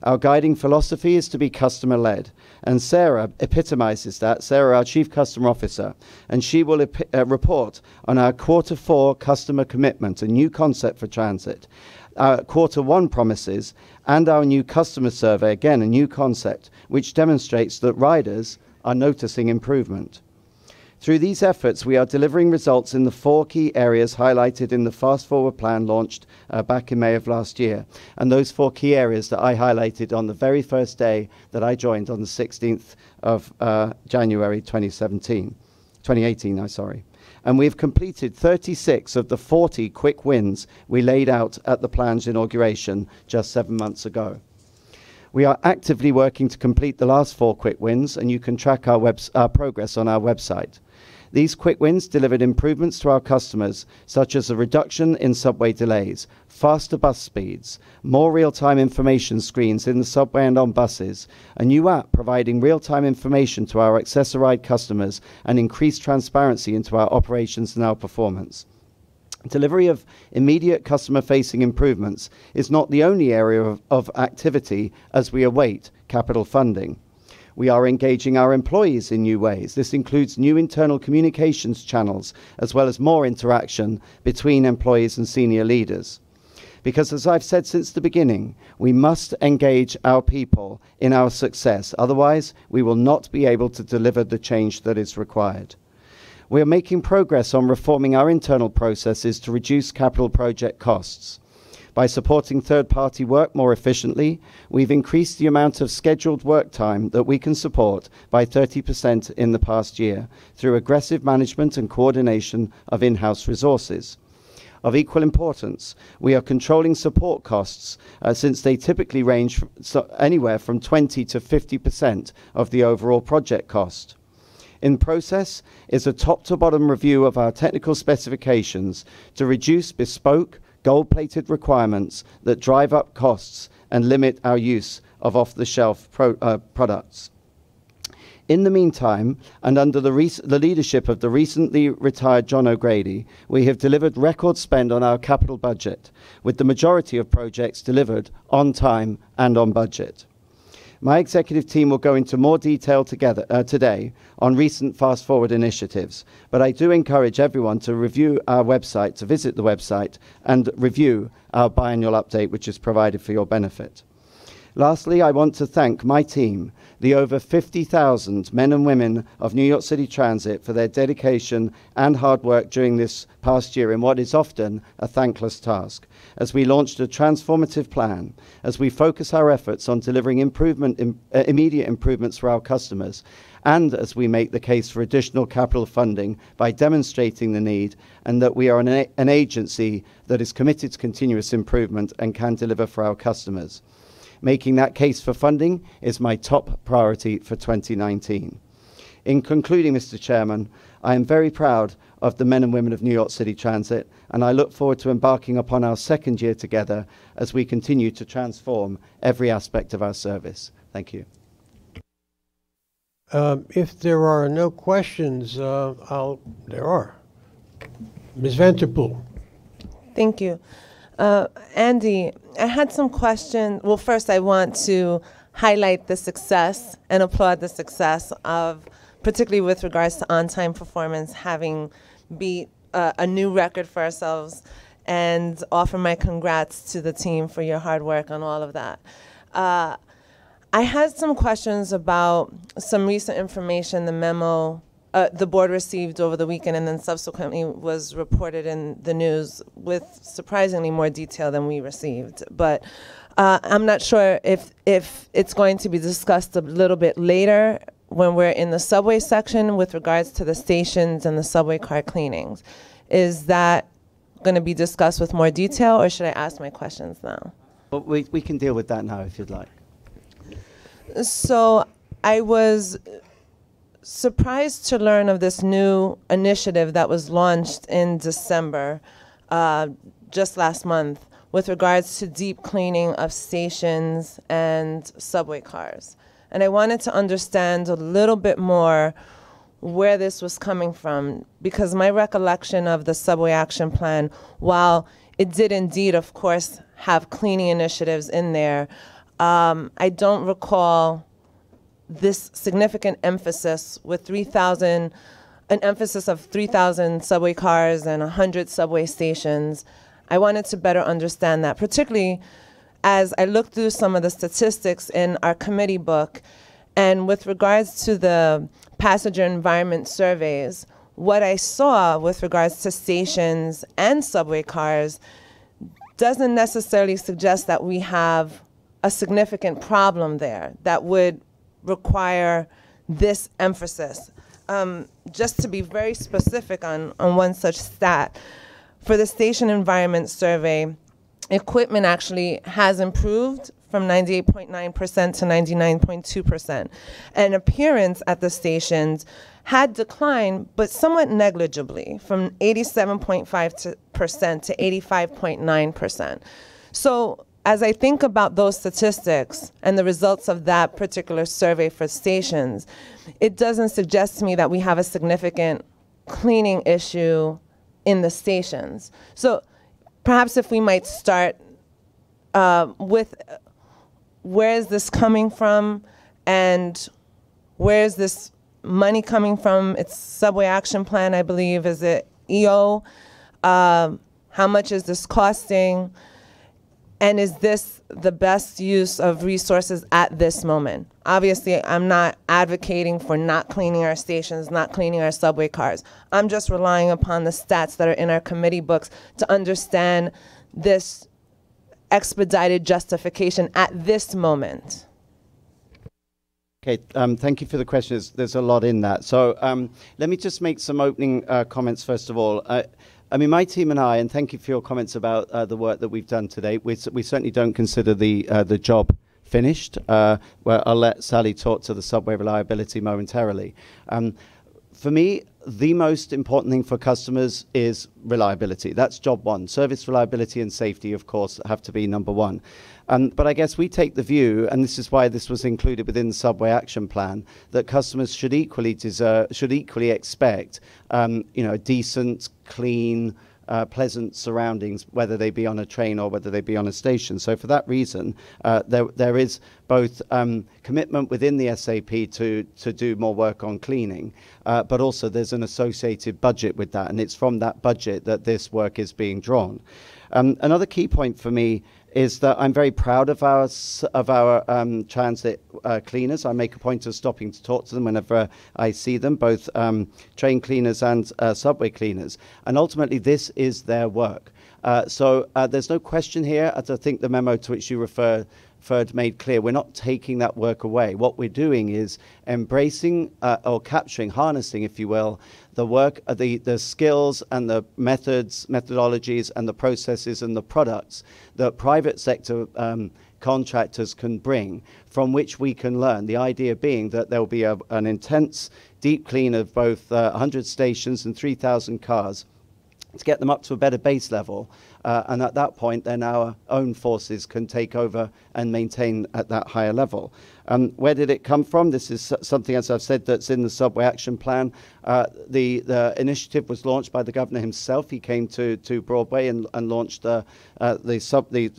[SPEAKER 21] Our guiding philosophy is to be customer-led, and Sarah epitomizes that. Sarah, our Chief Customer Officer, and she will report on our Q4 customer commitment, a new concept for transit, our Q1 promises, and our new customer survey, again, a new concept, which demonstrates that riders are noticing improvement. Through these efforts, we are delivering results in the 4 key areas highlighted in the Fast Forward plan launched back in May of last year. And those 4 key areas that I highlighted on the very first day that I joined on the 16th of January 2018. And we've completed 36 of the 40 quick wins we laid out at the plan's inauguration just 7 months ago. We are actively working to complete the last 4 quick wins, and you can track our progress on our website. These quick wins delivered improvements to our customers, such as a reduction in subway delays, faster bus speeds, more real-time information screens in the subway and on buses, a new app providing real-time information to our Access-a-Ride customers, and increased transparency into our operations and our performance. Delivery of immediate customer-facing improvements is not the only area of activity as we await capital funding. We are engaging our employees in new ways. This includes new internal communications channels, as well as more interaction between employees and senior leaders. Because as I've said since the beginning, we must engage our people in our success. Otherwise, we will not be able to deliver the change that is required. We are making progress on reforming our internal processes to reduce capital project costs. By supporting third-party work more efficiently, we've increased the amount of scheduled work time that we can support by 30% in the past year through aggressive management and coordination of in-house resources. Of equal importance, we are controlling support costs since they typically range anywhere from 20 to 50% of the overall project cost. In process is a top-to-bottom review of our technical specifications to reduce bespoke, gold-plated requirements that drive up costs and limit our use of off-the-shelf products. In the meantime, and under the leadership of the recently retired John O'Grady, we have delivered record spend on our capital budget, with the majority of projects delivered on time and on budget. My executive team will go into more detail today on recent Fast Forward initiatives, but I do encourage everyone to review our website, to visit the website, and review our biannual update, which is provided for your benefit. Lastly, I want to thank my team, the over 50,000 men and women of New York City Transit, for their dedication and hard work during this past year in what is often a thankless task, as we launched a transformative plan, as we focus our efforts on delivering immediate improvements for our customers, and as we make the case for additional capital funding by demonstrating the need and that we are an agency that is committed to continuous improvement and can deliver for our customers. Making that case for funding is my top priority for 2019. In concluding, Mr. Chairman, I am very proud of the men and women of New York City Transit, and I look forward to embarking upon our second year together as we continue to transform every aspect of our service. Thank you.
[SPEAKER 1] If there are no questions, there are. Ms. Vanterpool.
[SPEAKER 3] Thank you. Andy, I had some questions. Well, first I want to highlight the success and applaud the success of, particularly with regards to on-time performance, having beat a new record for ourselves, and offer my congrats to the team for your hard work on all of that. I had some questions about some recent information, the memo the board received over the weekend and then subsequently was reported in the news with surprisingly more detail than we received. But I'm not sure if it's going to be discussed a little bit later when we're in the subway section with regards to the stations and the subway car cleanings. Is that going to be discussed with more detail, or should I ask my questions now?
[SPEAKER 21] Well, we can deal with that now if you'd like.
[SPEAKER 3] So I was surprised to learn of this new initiative that was launched in December, just last month, with regards to deep cleaning of stations and subway cars. And I wanted to understand a little bit more where this was coming from, because my recollection of the Subway Action Plan, while it did indeed, of course, have cleaning initiatives in there, I don't recall this significant emphasis with 3,000, an emphasis of 3,000 subway cars and 100 subway stations. I wanted to better understand that, particularly as I looked through some of the statistics in our committee book, And with regards to the passenger environment surveys, what I saw with regards to stations and subway cars doesn't necessarily suggest that we have a significant problem there that would require this emphasis. Just to be very specific on one such stat, for the station environment survey, equipment actually has improved from 98.9% to 99.2%. And appearance at the stations had declined, but somewhat negligibly, from 87.5% to 85.9%. So as I think about those statistics and the results of that particular survey for stations, it doesn't suggest to me that we have a significant cleaning issue in the stations. So perhaps if we might start with where is this coming from and where is this money coming from? It's Subway Action Plan, I believe. Is it EO? How much is this costing? And is this the best use of resources at this moment? Obviously, I'm not advocating for not cleaning our stations, not cleaning our subway cars. I'm just relying upon the stats that are in our committee books to understand this expedited justification at this moment.
[SPEAKER 21] Okay, thank you for the question. There's a lot in that. So let me just make some opening comments first of all. I mean, my team and I, and thank you for your comments about the work that we've done today. We certainly don't consider the job finished. Well, I'll let Sally talk to the subway reliability momentarily. For me, the most important thing for customers is reliability. That's job one. Service reliability and safety, of course, have to be number one. But I guess we take the view, and this is why this was included within the Subway Action Plan, that customers should equally expect, decent, clean, pleasant surroundings, whether they be on a train or whether they be on a station. So for that reason, there is both commitment within the SAP to do more work on cleaning, but also there's an associated budget with that, and it's from that budget that this work is being drawn. Another key point for me is that I'm very proud of our transit cleaners. I make a point of stopping to talk to them whenever I see them, both train cleaners and subway cleaners. And ultimately, this is their work. So there's no question here, as I think the memo to which you referred made clear, we're not taking that work away. What we're doing is embracing or capturing, harnessing, if you will, the work, the skills and the methodologies and the processes and the products that private sector contractors can bring, from which we can learn. The idea being that there will be an intense deep clean of both 100 stations and 3,000 cars to get them up to a better base level. And at that point, then our own forces can take over and maintain at that higher level. Where did it come from? This is something, as I've said, that's in the Subway Action Plan. The initiative was launched by the governor himself. He came to Broadway and launched the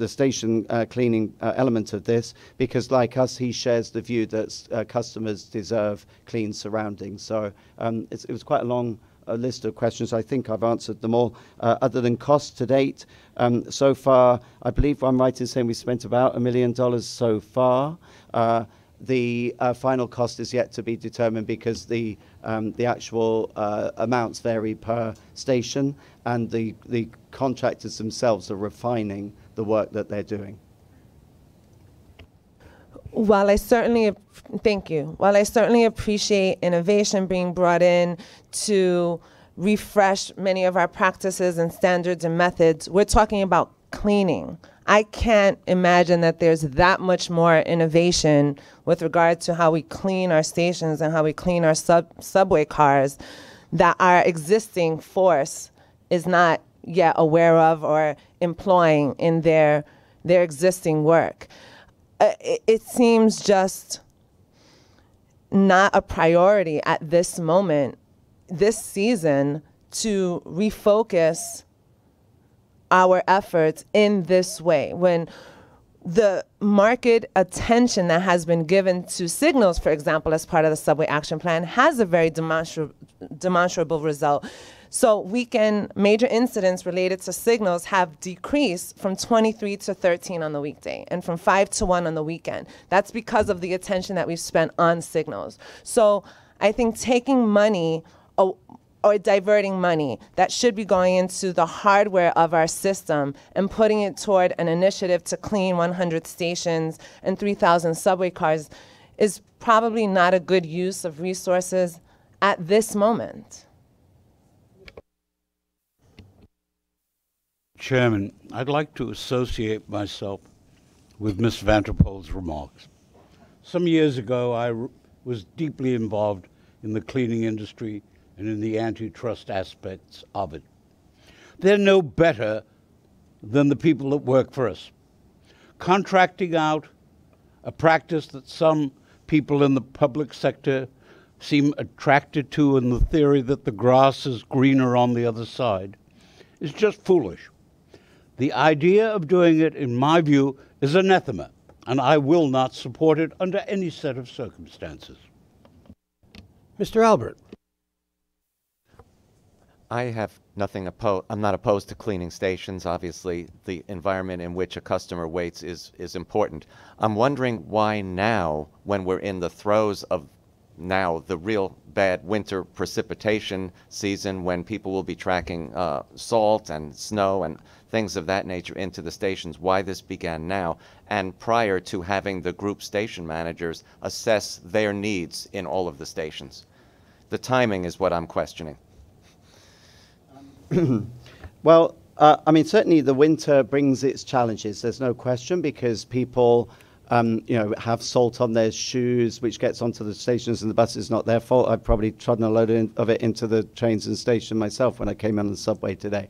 [SPEAKER 21] station cleaning element of this, because like us, he shares the view that customers deserve clean surroundings. So it was quite a long list of questions. I think I've answered them all. Other than cost to date, so far, I believe I'm right in saying we spent about $1 million so far. The final cost is yet to be determined because the actual amounts vary per station, and the contractors themselves are refining the work that they're doing.
[SPEAKER 3] While I certainly appreciate innovation being brought in to refresh many of our practices and standards and methods, we're talking about cleaning. I can't imagine that there's that much more innovation with regard to how we clean our stations and how we clean our subway cars that our existing force is not yet aware of or employing in their existing work. It seems just not a priority at this moment, this season, to refocus our efforts in this way. When the market attention that has been given to signals, for example, as part of the subway action plan, has a very demonstrable result. So major incidents related to signals have decreased from 23 to 13 on the weekday and from 5 to 1 on the weekend. That's because of the attention that we've spent on signals. So I think taking money or diverting money that should be going into the hardware of our system and putting it toward an initiative to clean 100 stations and 3,000 subway cars is probably not a good use of resources at this moment.
[SPEAKER 4] Chairman, I'd like to associate myself with Ms. Vanterpoel's remarks. Some years ago, I was deeply involved in the cleaning industry and in the antitrust aspects of it. They're no better than the people that work for us. Contracting out a practice that some people in the public sector seem attracted to, in the theory that the grass is greener on the other side, is just foolish. The idea of doing it, in my view, is anathema, and I will not support it under any set of circumstances.
[SPEAKER 1] Mr. Albert.
[SPEAKER 22] I have nothing opposed. I'm not opposed to cleaning stations. Obviously, the environment in which a customer waits is important. I'm wondering why now, when we're in the throes of now the real bad winter precipitation season, when people will be tracking salt and snow and things of that nature into the stations, why this began now, and prior to having the group station managers assess their needs in all of the stations. The timing is what I'm questioning.
[SPEAKER 21] Well, I mean, certainly the winter brings its challenges. There's no question, because people, have salt on their shoes, which gets onto the stations and the bus is not their fault. I've probably trodden a load of it into the trains and station myself when I came on the subway today.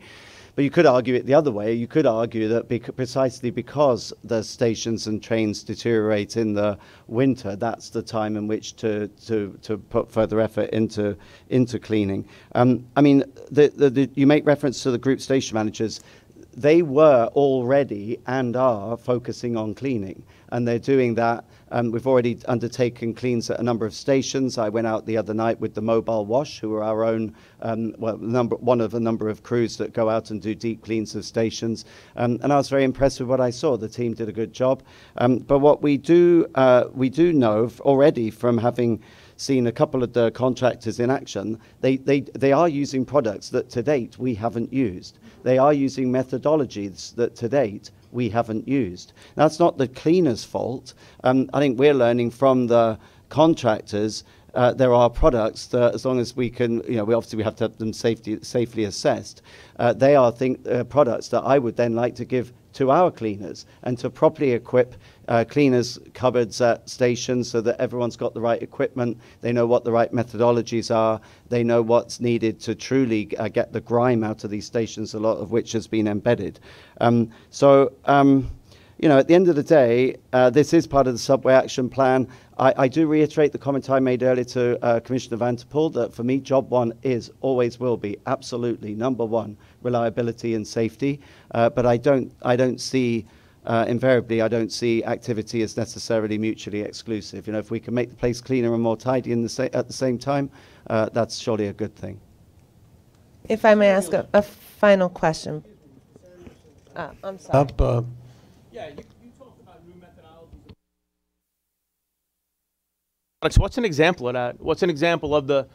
[SPEAKER 21] But you could argue it the other way. You could argue that precisely because the stations and trains deteriorate in the winter, that's the time in which to put further effort into cleaning. I mean, you make reference to the group station managers. They were already and are focusing on cleaning, and they're doing that. We've already undertaken cleans at a number of stations. I went out the other night with the Mobile Wash, who are our own, one of a number of crews that go out and do deep cleans of stations. And I was very impressed with what I saw. The team did a good job. But what we do know already from having seen a couple of the contractors in action, they are using products that to date we haven't used. They are using methodologies that to date we haven't used. That's not the cleaner's fault. I think we're learning from the contractors. There are products that, as long as we can, we obviously have to have them safely assessed. They are products that I would then like to give to our cleaners, and to properly equip cleaners' cupboards at stations so that everyone's got the right equipment. They know what the right methodologies are. They know what's needed to truly get the grime out of these stations, a lot of which has been embedded. At the end of the day, this is part of the subway action plan. I do reiterate the comment I made earlier to Commissioner Vanterpoel that for me, job one is, always will be, absolutely number one, reliability and safety. But I don't see, invariably, I don't see activity as necessarily mutually exclusive. If we can make the place cleaner and more tidy at the same time, that's surely a good thing.
[SPEAKER 3] If I may ask a final question. I'm sorry.
[SPEAKER 23] Yeah, you talked about new methodologies. What's an example of that? What's an example of a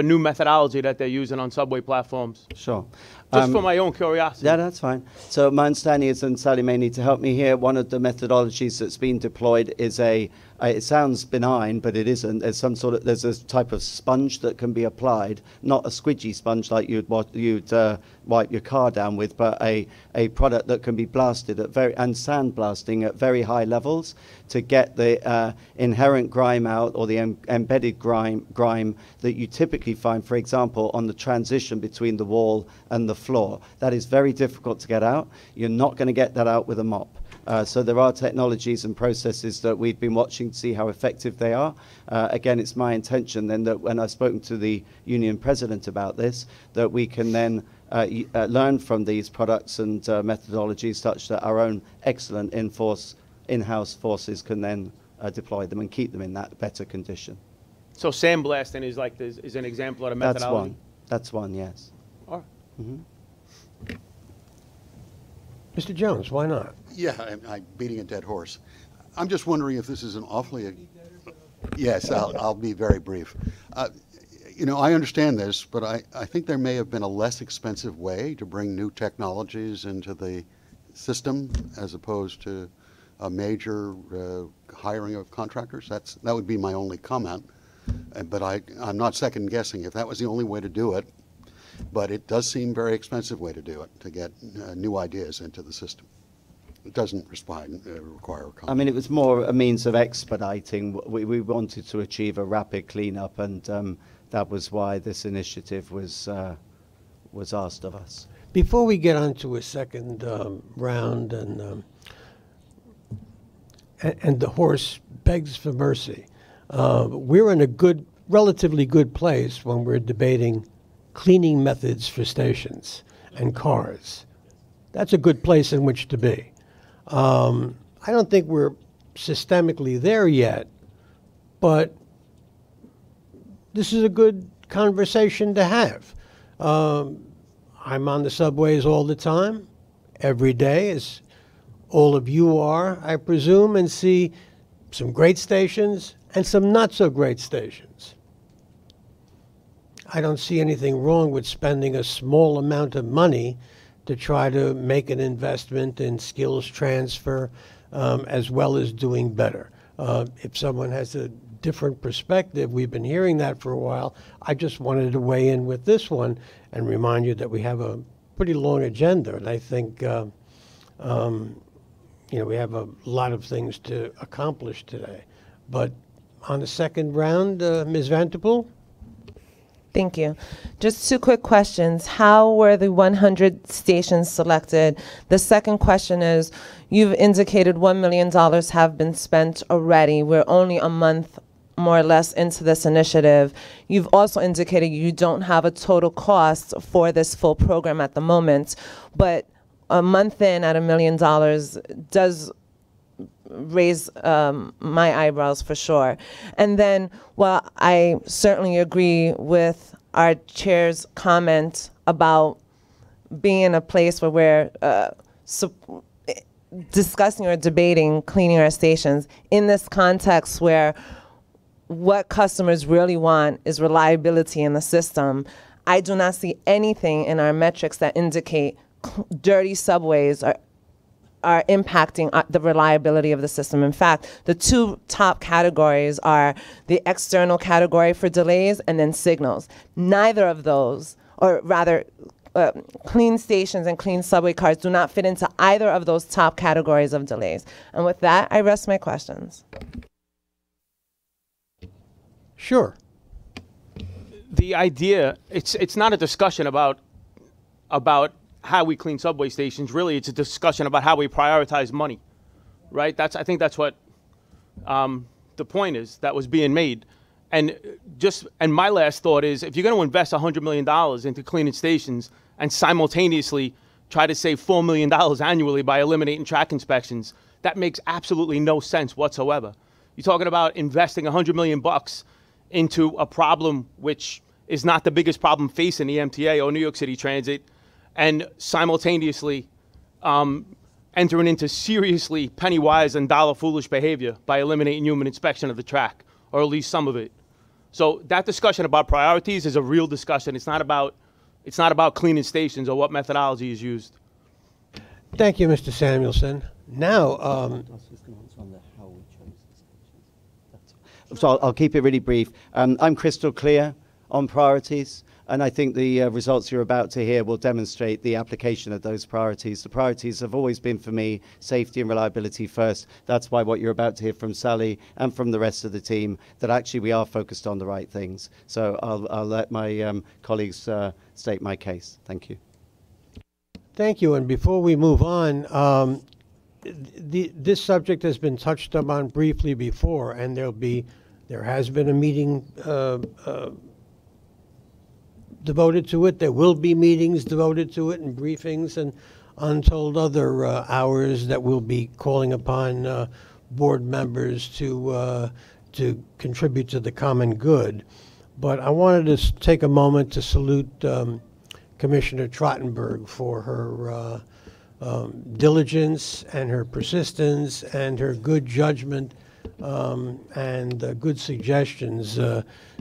[SPEAKER 23] new methodology that they're using on subway platforms?
[SPEAKER 21] Sure.
[SPEAKER 23] Just for my own curiosity.
[SPEAKER 21] Yeah, that's fine. So my understanding is, and Sally may need to help me here, one of the methodologies that's been deployed is it sounds benign, but it isn't. There's a type of sponge that can be applied, not a squidgy sponge like you'd wipe your car down with, but a product that can be blasted and sandblasting at very high levels to get the inherent grime out, or the embedded grime that you typically find, for example, on the transition between the wall and the floor. That is very difficult to get out. You're not going to get that out with a mop. So there are technologies and processes that we've been watching to see how effective they are. Again, it's my intention then that when I've spoken to the union president about this, that we can then learn from these products and methodologies such that our own excellent in-house forces can then deploy them and keep them in that better condition.
[SPEAKER 23] So sandblasting is an example of a methodology?
[SPEAKER 21] That's one, yes.
[SPEAKER 23] All right.
[SPEAKER 21] Mm-hmm.
[SPEAKER 1] Mr. Jones, why not?
[SPEAKER 5] Yeah, I'm beating a dead horse. I'm just wondering if this is an awfully... Yes, I'll be very brief. You know, I understand this, but I think there may have been a less expensive way to bring new technologies into the system as opposed to a major hiring of contractors. That would be my only comment. But I'm not second guessing if that was the only way to do it. But it does seem a very expensive way to do it, to get new ideas into the system. It doesn't require a comment.
[SPEAKER 21] I mean, it was more a means of expediting. We wanted to achieve a rapid cleanup, and that was why this initiative was asked of us.
[SPEAKER 1] Before we get on to a second round and the horse begs for mercy, we're in a relatively good place when we're debating cleaning methods for stations and cars. That's a good place in which to be. I don't think we're systemically there yet, but this is a good conversation to have. I'm on the subways all the time, every day, as all of you are, I presume, and see some great stations and some not so great stations. I don't see anything wrong with spending a small amount of money to try to make an investment in skills transfer as well as doing better. If someone has a different perspective, we've been hearing that for a while. I just wanted to weigh in with this one and remind you that we have a pretty long agenda, and I think you know, we have a lot of things to accomplish today. But on the second round, Ms. Vanterpool?
[SPEAKER 3] Thank you. Just two quick questions. How were the 100 stations selected? The second question is, you've indicated $1 million have been spent already. We're only a month, more or less, into this initiative. You've also indicated you don't have a total cost for this full program at the moment, but a month in at $1 million does raise my eyebrows for sure. And then, well, I certainly agree with our chair's comment about being in a place where we're discussing or debating cleaning our stations in this context where what customers really want is reliability in the system. I do not see anything in our metrics that indicate dirty subways are impacting the reliability of the system. In fact, the two top categories are the external category for delays and then signals. Neither of those, or rather, clean stations and clean subway cars do not fit into either of those top categories of delays. And with that, I rest my questions.
[SPEAKER 1] Sure.
[SPEAKER 23] The idea, it's not a discussion about how we clean subway stations. Really, it's a discussion about how we prioritize money, right? I think that's what the point is that was being made. And my last thought is, if you're going to invest $100 million into cleaning stations and simultaneously try to save $4 million annually by eliminating track inspections, that makes absolutely no sense whatsoever. You're talking about investing $100 million into a problem which is not the biggest problem facing the MTA or New York City Transit, and simultaneously entering into seriously penny-wise and dollar-foolish behavior by eliminating human inspection of the track, or at least some of it. So that discussion about priorities is a real discussion. It's not about cleaning stations or what methodology is used.
[SPEAKER 1] Thank you, Mr. Samuelson. Now,
[SPEAKER 21] so I'll keep it really brief. I'm crystal clear on priorities, and I think the results you're about to hear will demonstrate the application of those priorities. The priorities have always been, for me, safety and reliability first. That's why what you're about to hear from Sally and from the rest of the team, that actually we are focused on the right things. So I'll let my colleagues state my case. Thank you.
[SPEAKER 1] Thank you. And before we move on, this subject has been touched upon briefly before, and there has been a meeting devoted to it. There will be meetings devoted to it and briefings and untold other hours that we'll be calling upon board members to contribute to the common good. But I wanted to take a moment to salute Commissioner Trottenberg for her diligence and her persistence and her good judgment and good suggestions,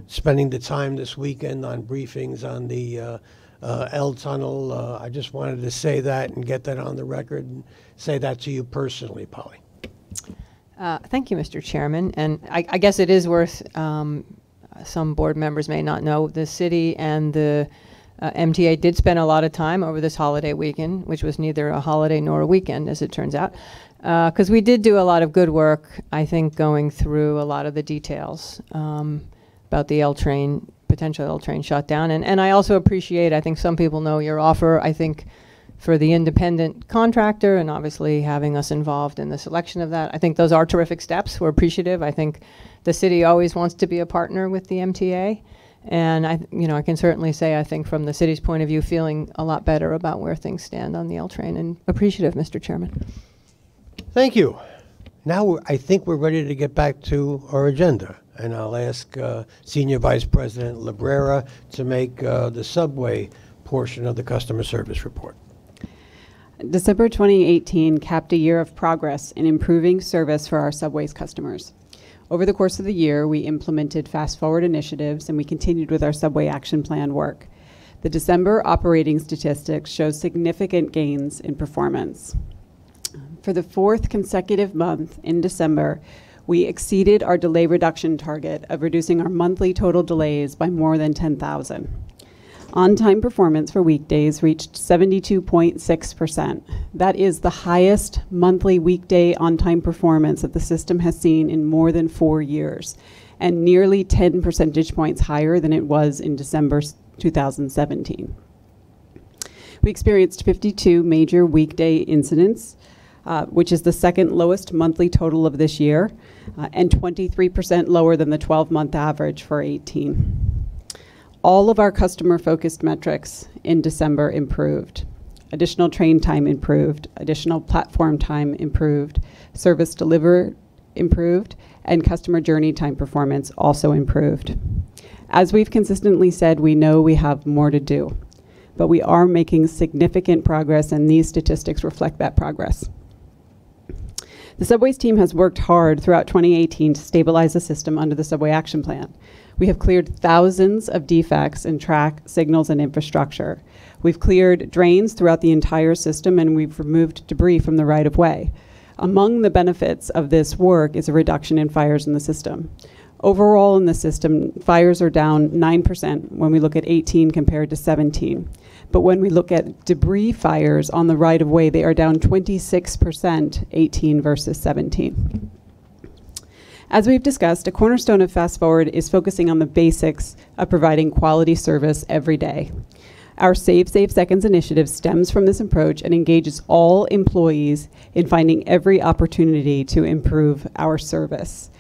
[SPEAKER 1] spending the time this weekend on briefings on the L Tunnel. I just wanted to say that and get that on the record and say that to you personally, Polly.
[SPEAKER 6] Thank you, Mr. Chairman. And I guess it is worth, some board members may not know, the city and the MTA did spend a lot of time over this holiday weekend, which was neither a holiday nor a weekend, as it turns out, because we did do a lot of good work, I think, going through a lot of the details about the potential L train shutdown. And I also appreciate, I think some people know your offer, I think, for the independent contractor and obviously having us involved in the selection of that. I think those are terrific steps. We're appreciative. I think the city always wants to be a partner with the MTA. And I can certainly say, I think from the city's point of view, feeling a lot better about where things stand on the L train, and appreciative, Mr. Chairman.
[SPEAKER 1] Thank you. Now I think we're ready to get back to our agenda, and I'll ask Senior Vice President Librera to make the subway portion of the customer service report.
[SPEAKER 7] December 2018 capped a year of progress in improving service for our subway's customers. Over the course of the year, we implemented fast-forward initiatives, and we continued with our subway action plan work. The December operating statistics show significant gains in performance. For the fourth consecutive month in December, we exceeded our delay reduction target of reducing our monthly total delays by more than 10,000. On-time performance for weekdays reached 72.6%. That is the highest monthly weekday on-time performance that the system has seen in more than 4 years, and nearly 10 percentage points higher than it was in December 2017. We experienced 52 major weekday incidents, which is the second lowest monthly total of this year, and 23% lower than the 12-month average for 2018. All of our customer-focused metrics in December improved. Additional train time improved, additional platform time improved, service delivered improved, and customer journey time performance also improved. As we've consistently said, we know we have more to do, but we are making significant progress, and these statistics reflect that progress. The Subways team has worked hard throughout 2018 to stabilize the system under the Subway Action Plan. We have cleared thousands of defects in track, signals, and infrastructure. We've cleared drains throughout the entire system, and we've removed debris from the right-of-way. Among the benefits of this work is a reduction in fires in the system. Overall in the system, fires are down 9% when we look at 18 compared to 17. But when we look at debris fires on the right-of-way, they are down 26%, 18 versus 17. As we've discussed, a cornerstone of Fast Forward is focusing on the basics of providing quality service every day. Our Save Seconds initiative stems from this approach and engages all employees in finding every opportunity to improve our service.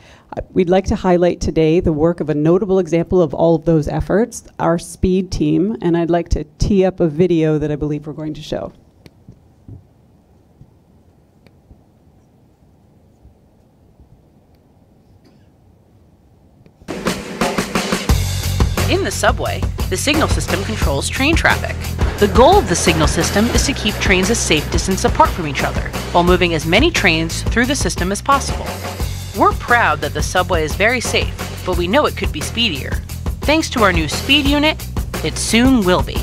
[SPEAKER 7] We'd like to highlight today the work of a notable example of all of those efforts, our speed team, and I'd like to tee up a video that I believe we're going to show.
[SPEAKER 8] In the subway, the signal system controls train traffic. The goal of the signal system is to keep trains a safe distance apart from each other, while moving as many trains through the system as possible. We're proud that the subway is very safe, but we know it could be speedier. Thanks to our new speed unit, it soon will be.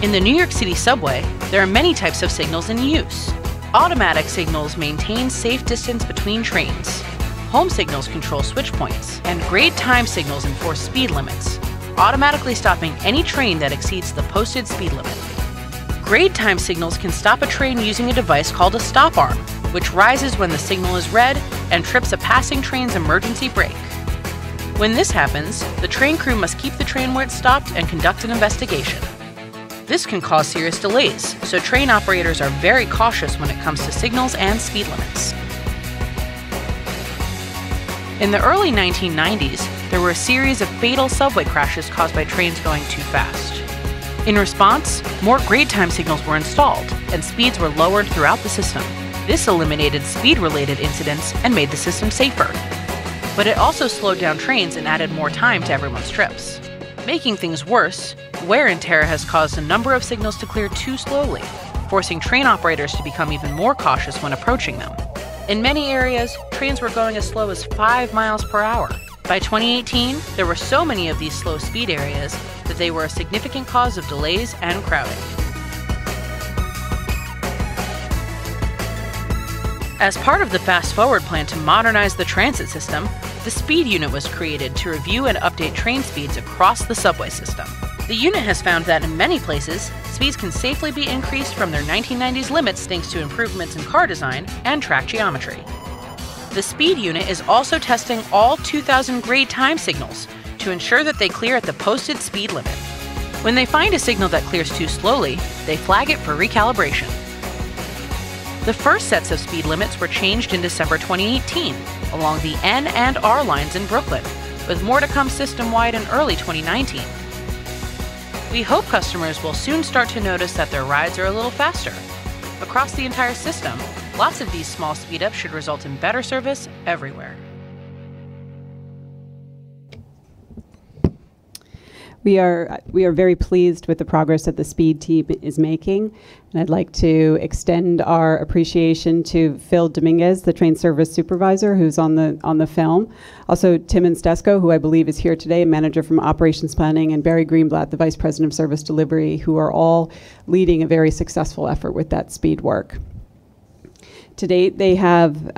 [SPEAKER 8] In the New York City subway, there are many types of signals in use. Automatic signals maintain safe distance between trains. Home signals control switch points, and grade time signals enforce speed limits, automatically stopping any train that exceeds the posted speed limit. Grade time signals can stop a train using a device called a stop arm, which rises when the signal is red and trips a passing train's emergency brake. When this happens, the train crew must keep the train where it stopped and conduct an investigation. This can cause serious delays, so train operators are very cautious when it comes to signals and speed limits. In the early 1990s, there were a series of fatal subway crashes caused by trains going too fast. In response, more grade time signals were installed, and speeds were lowered throughout the system. This eliminated speed-related incidents and made the system safer. But it also slowed down trains and added more time to everyone's trips. Making things worse, wear and tear has caused a number of signals to clear too slowly, forcing train operators to become even more cautious when approaching them. In many areas, trains were going as slow as 5 miles per hour. By 2018, there were so many of these slow speed areas that they were a significant cause of delays and crowding. As part of the Fast Forward plan to modernize the transit system, the Speed Unit was created to review and update train speeds across the subway system. The unit has found that in many places, speeds can safely be increased from their 1990s limits thanks to improvements in car design and track geometry. The Speed Unit is also testing all 2,000 grade time signals to ensure that they clear at the posted speed limit. When they find a signal that clears too slowly, they flag it for recalibration. The first sets of speed limits were changed in December 2018 along the N and R lines in Brooklyn, with more to come system-wide in early 2019. We hope customers will soon start to notice that their rides are a little faster. Across the entire system, lots of these small speed-ups should result in better service everywhere.
[SPEAKER 7] We are very pleased with the progress that the Speed team is making, and I'd like to extend our appreciation to Phil Dominguez, the train service supervisor, who's on the film. Also, Tim Instesko, who I believe is here today, manager from operations planning, and Barry Greenblatt, the vice president of service delivery, who are all leading a very successful effort with that speed work. To date, they have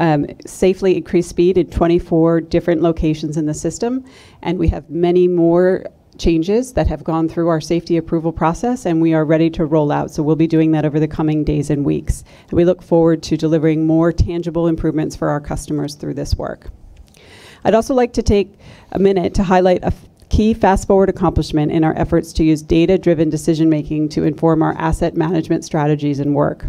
[SPEAKER 7] safely increased speed at 24 different locations in the system, and we have many more changes that have gone through our safety approval process, and we are ready to roll out. So we'll be doing that over the coming days and weeks. And we look forward to delivering more tangible improvements for our customers through this work. I'd also like to take a minute to highlight a key fast-forward accomplishment in our efforts to use data-driven decision-making to inform our asset management strategies and work.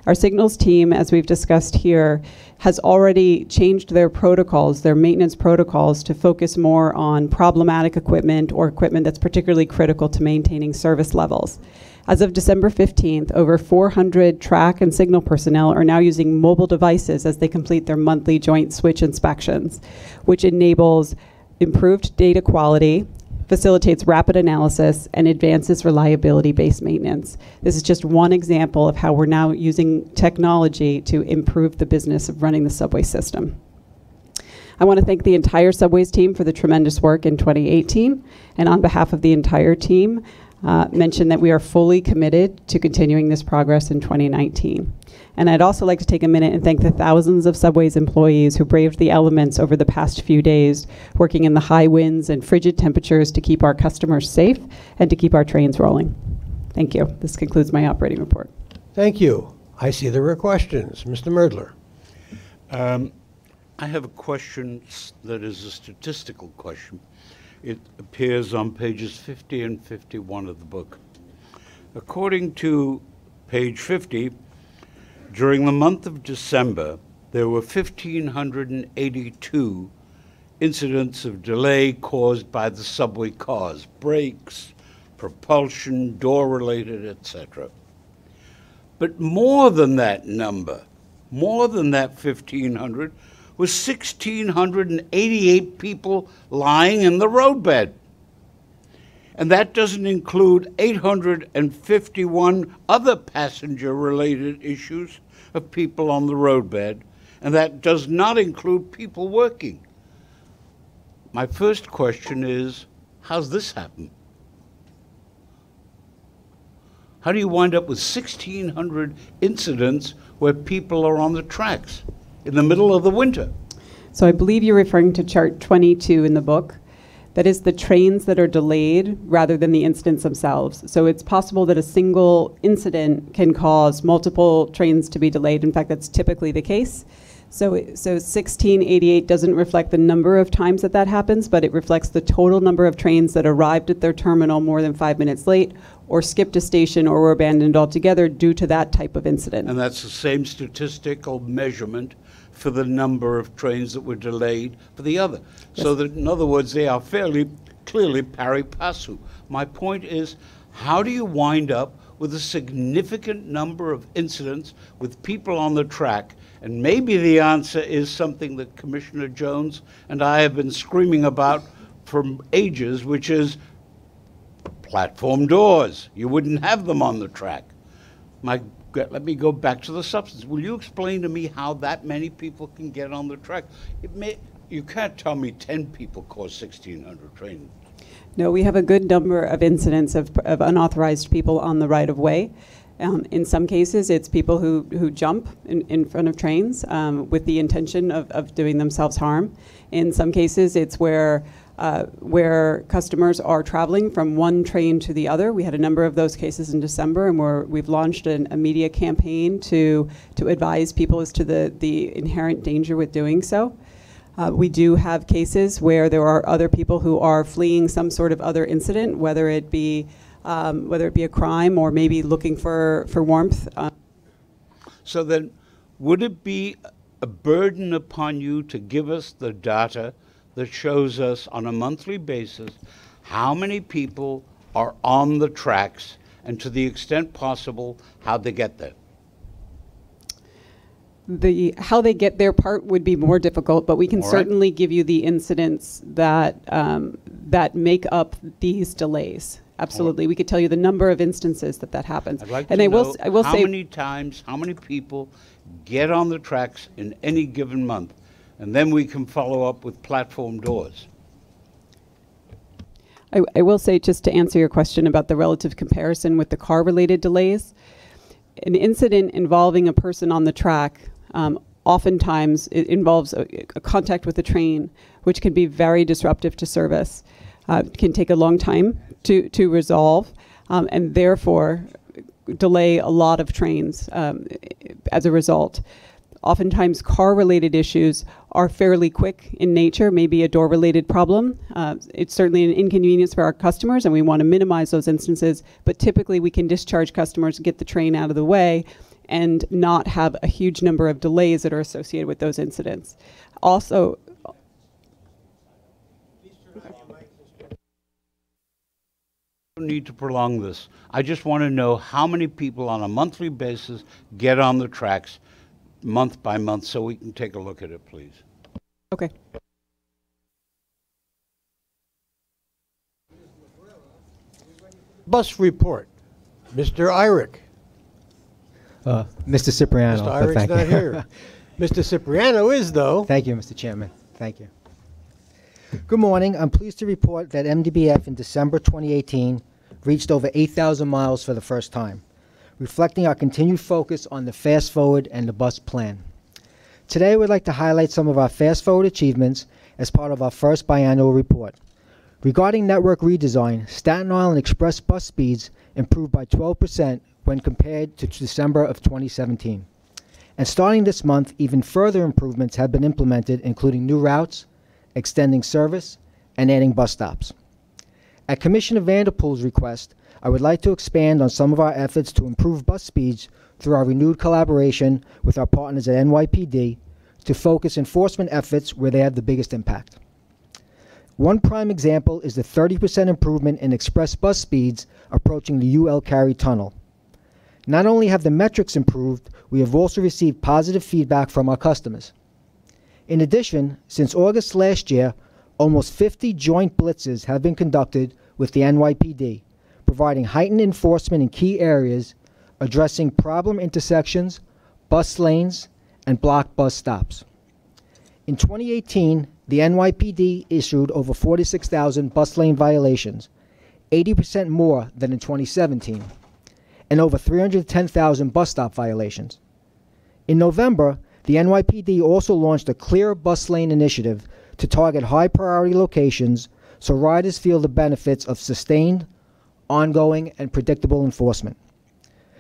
[SPEAKER 7] Our signals team, as we've discussed here, has already changed their protocols, their maintenance protocols, to focus more on problematic equipment or equipment that's particularly critical to maintaining service levels. As of December 15th, over 400 track and signal personnel are now using mobile devices as they complete their monthly joint switch inspections, which enables improved data quality, facilitates rapid analysis, and advances reliability-based maintenance. This is just one example of how we're now using technology to improve the business of running the subway system. I want to thank the entire Subways team for the tremendous work in 2018, and on behalf of the entire team, mention that we are fully committed to continuing this progress in 2019. And I'd also like to take a minute and thank the thousands of Subways employees who braved the elements over the past few days, working in the high winds and frigid temperatures to keep our customers safe and to keep our trains rolling. Thank you. This concludes my operating report.
[SPEAKER 1] Thank you. I see there were questions. Mr. Merdler.
[SPEAKER 4] I have a question that is a statistical question. It appears on pages 50 and 51 of the book. According to page 50, during the month of December, there were 1,582 incidents of delay caused by the subway cars, brakes, propulsion, door-related, etc. But more than that number, more than that 1,500, was 1,688 people lying in the roadbed. And that doesn't include 851 other passenger-related issues of people on the roadbed, and that does not include people working. My first question is, how's this happen? How do you wind up with 1,600 incidents where people are on the tracks in the middle of the winter?
[SPEAKER 7] So I believe you're referring to chart 22 in the book. That is the trains that are delayed rather than the incidents themselves. So it's possible that a single incident can cause multiple trains to be delayed. In fact, that's typically the case. So 1688 doesn't reflect the number of times that happens, but it reflects the total number of trains that arrived at their terminal more than 5 minutes late, or skipped a station, or were abandoned altogether due to that type of incident.
[SPEAKER 4] And that's the same statistical measurement for the number of trains that were delayed for the other.
[SPEAKER 7] Yes.
[SPEAKER 4] So that, in other words, they are fairly clearly pari passu. My point is, how do you wind up with a significant number of incidents with people on the track? And maybe the answer is something that Commissioner Jones and I have been screaming about for ages, which is platform doors. You wouldn't have them on the track. Let me go back to the substance. Will you explain to me how that many people can get on the track? You can't tell me 10 people cause 1,600 trains.
[SPEAKER 7] No, we have a good number of incidents of unauthorized people on the right-of-way. In some cases, it's people who jump in front of trains with the intention of doing themselves harm. In some cases, it's where customers are traveling from one train to the other. We had a number of those cases in December, and we've launched a media campaign to advise people as to the inherent danger with doing so. We do have cases where there are other people who are fleeing some sort of other incident, whether it be a crime or maybe looking for warmth.
[SPEAKER 4] So then, would it be a burden upon you to give us the data that shows us on a monthly basis how many people are on the tracks, and to the extent possible, how they get there?
[SPEAKER 7] How they get their part would be more difficult, but we can certainly give you the incidents that make up these delays. Absolutely, we could tell you the number of instances that happens.
[SPEAKER 4] I'd like
[SPEAKER 7] and
[SPEAKER 4] to know
[SPEAKER 7] I will
[SPEAKER 4] how
[SPEAKER 7] say
[SPEAKER 4] many times, how many people get on the tracks in any given month, and then we can follow up with platform doors.
[SPEAKER 7] I will say, just to answer your question about the relative comparison with the car-related delays, an incident involving a person on the track, oftentimes it involves a contact with the train, which can be very disruptive to service. It can take a long time to resolve, and therefore delay a lot of trains as a result. Oftentimes, car-related issues are fairly quick in nature, maybe a door-related problem. It's certainly an inconvenience for our customers, and we want to minimize those instances, but typically we can discharge customers, get the train out of the way, and not have a huge number of delays that are associated with those incidents. Also,
[SPEAKER 4] I don't need to prolong this. I just want to know how many people on a monthly basis get on the tracks month by month, so we can take a look at it, please.
[SPEAKER 7] Okay.
[SPEAKER 1] Bus report. Mr. Irick.
[SPEAKER 9] Mr. Cipriano.
[SPEAKER 1] Mr. Irick's
[SPEAKER 9] thank
[SPEAKER 1] not
[SPEAKER 9] you.
[SPEAKER 1] here. Mr. Cipriano is, though.
[SPEAKER 9] Thank you, Mr. Chairman. Thank you. Good morning. I'm pleased to report that MDBF in December 2018 reached over 8,000 miles for the first time, reflecting our continued focus on the Fast Forward and the bus plan. Today, we'd like to highlight some of our Fast Forward achievements as part of our first biannual report. Regarding network redesign, Staten Island Express bus speeds improved by 12% when compared to December of 2017. And starting this month, even further improvements have been implemented, including new routes, extending service, and adding bus stops. At Commissioner Vanderpool's request, I would like to expand on some of our efforts to improve bus speeds through our renewed collaboration with our partners at NYPD to focus enforcement efforts where they have the biggest impact. One prime example is the 30% improvement in express bus speeds approaching the UL Cary Tunnel. Not only have the metrics improved, we have also received positive feedback from our customers. In addition, since August last year, almost 50 joint blitzes have been conducted with the NYPD, providing heightened enforcement in key areas, addressing problem intersections, bus lanes, and blocked bus stops. In 2018, the NYPD issued over 46,000 bus lane violations, 80% more than in 2017, and over 310,000 bus stop violations. In November, the NYPD also launched a Clear Bus Lane initiative to target high-priority locations so riders feel the benefits of sustained, ongoing, and predictable enforcement.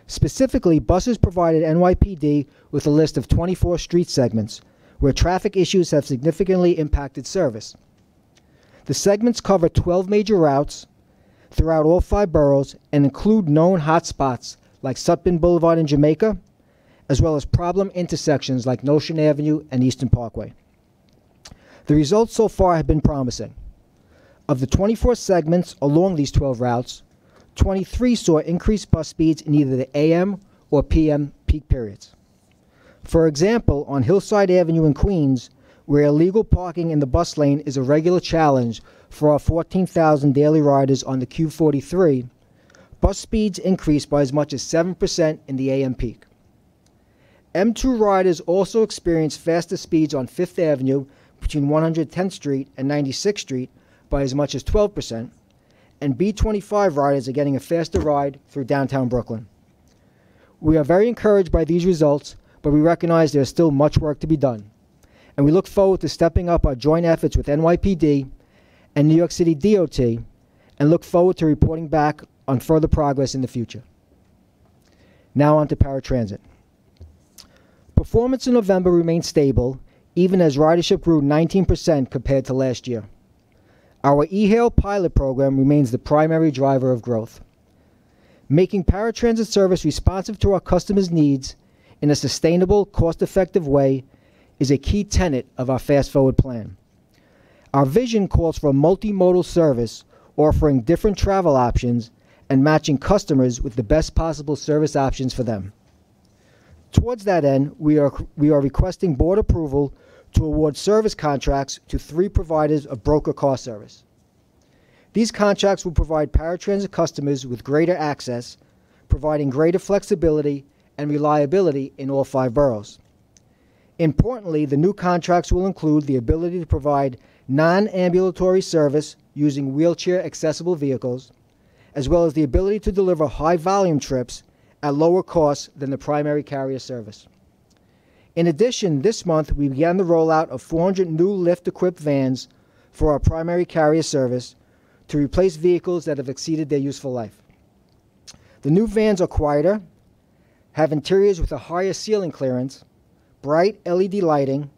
[SPEAKER 9] Specifically, buses provided NYPD with a list of 24 street segments where traffic issues have significantly impacted service. The segments cover 12 major routes throughout all 5 boroughs and include known hotspots like Sutphin Boulevard in Jamaica, as well as problem intersections like Notion Avenue and Eastern Parkway. The results so far have been promising. Of the 24 segments along these 12 routes, 23 saw increased bus speeds in either the AM or PM peak periods. For example, on Hillside Avenue in Queens, where illegal parking in the bus lane is a regular challenge for our 14,000 daily riders on the Q43, bus speeds increased by as much as 7% in the AM peak. M2 riders also experienced faster speeds on 5th Avenue between 110th Street and 96th Street by as much as 12%, and B25 riders are getting a faster ride through downtown Brooklyn. We are very encouraged by these results, but we recognize there is still much work to be done, and we look forward to stepping up our joint efforts with NYPD and New York City DOT, and look forward to reporting back on further progress in the future. Now on to paratransit. Performance in November remained stable, even as ridership grew 19% compared to last year. Our eHail pilot program remains the primary driver of growth. Making paratransit service responsive to our customers' needs in a sustainable, cost-effective way is a key tenet of our Fast Forward plan. Our vision calls for a multimodal service offering different travel options and matching customers with the best possible service options for them. Towards that end, we are requesting board approval to award service contracts to 3 providers of broker car service. These contracts will provide paratransit customers with greater access, providing greater flexibility and reliability in all 5 boroughs. Importantly, the new contracts will include the ability to provide non-ambulatory service using wheelchair-accessible vehicles, as well as the ability to deliver high-volume trips at lower costs than the primary carrier service. In addition, this month we began the rollout of 400 new lift-equipped vans for our primary carrier service to replace vehicles that have exceeded their useful life. The new vans are quieter, have interiors with a higher ceiling clearance, bright LED lighting,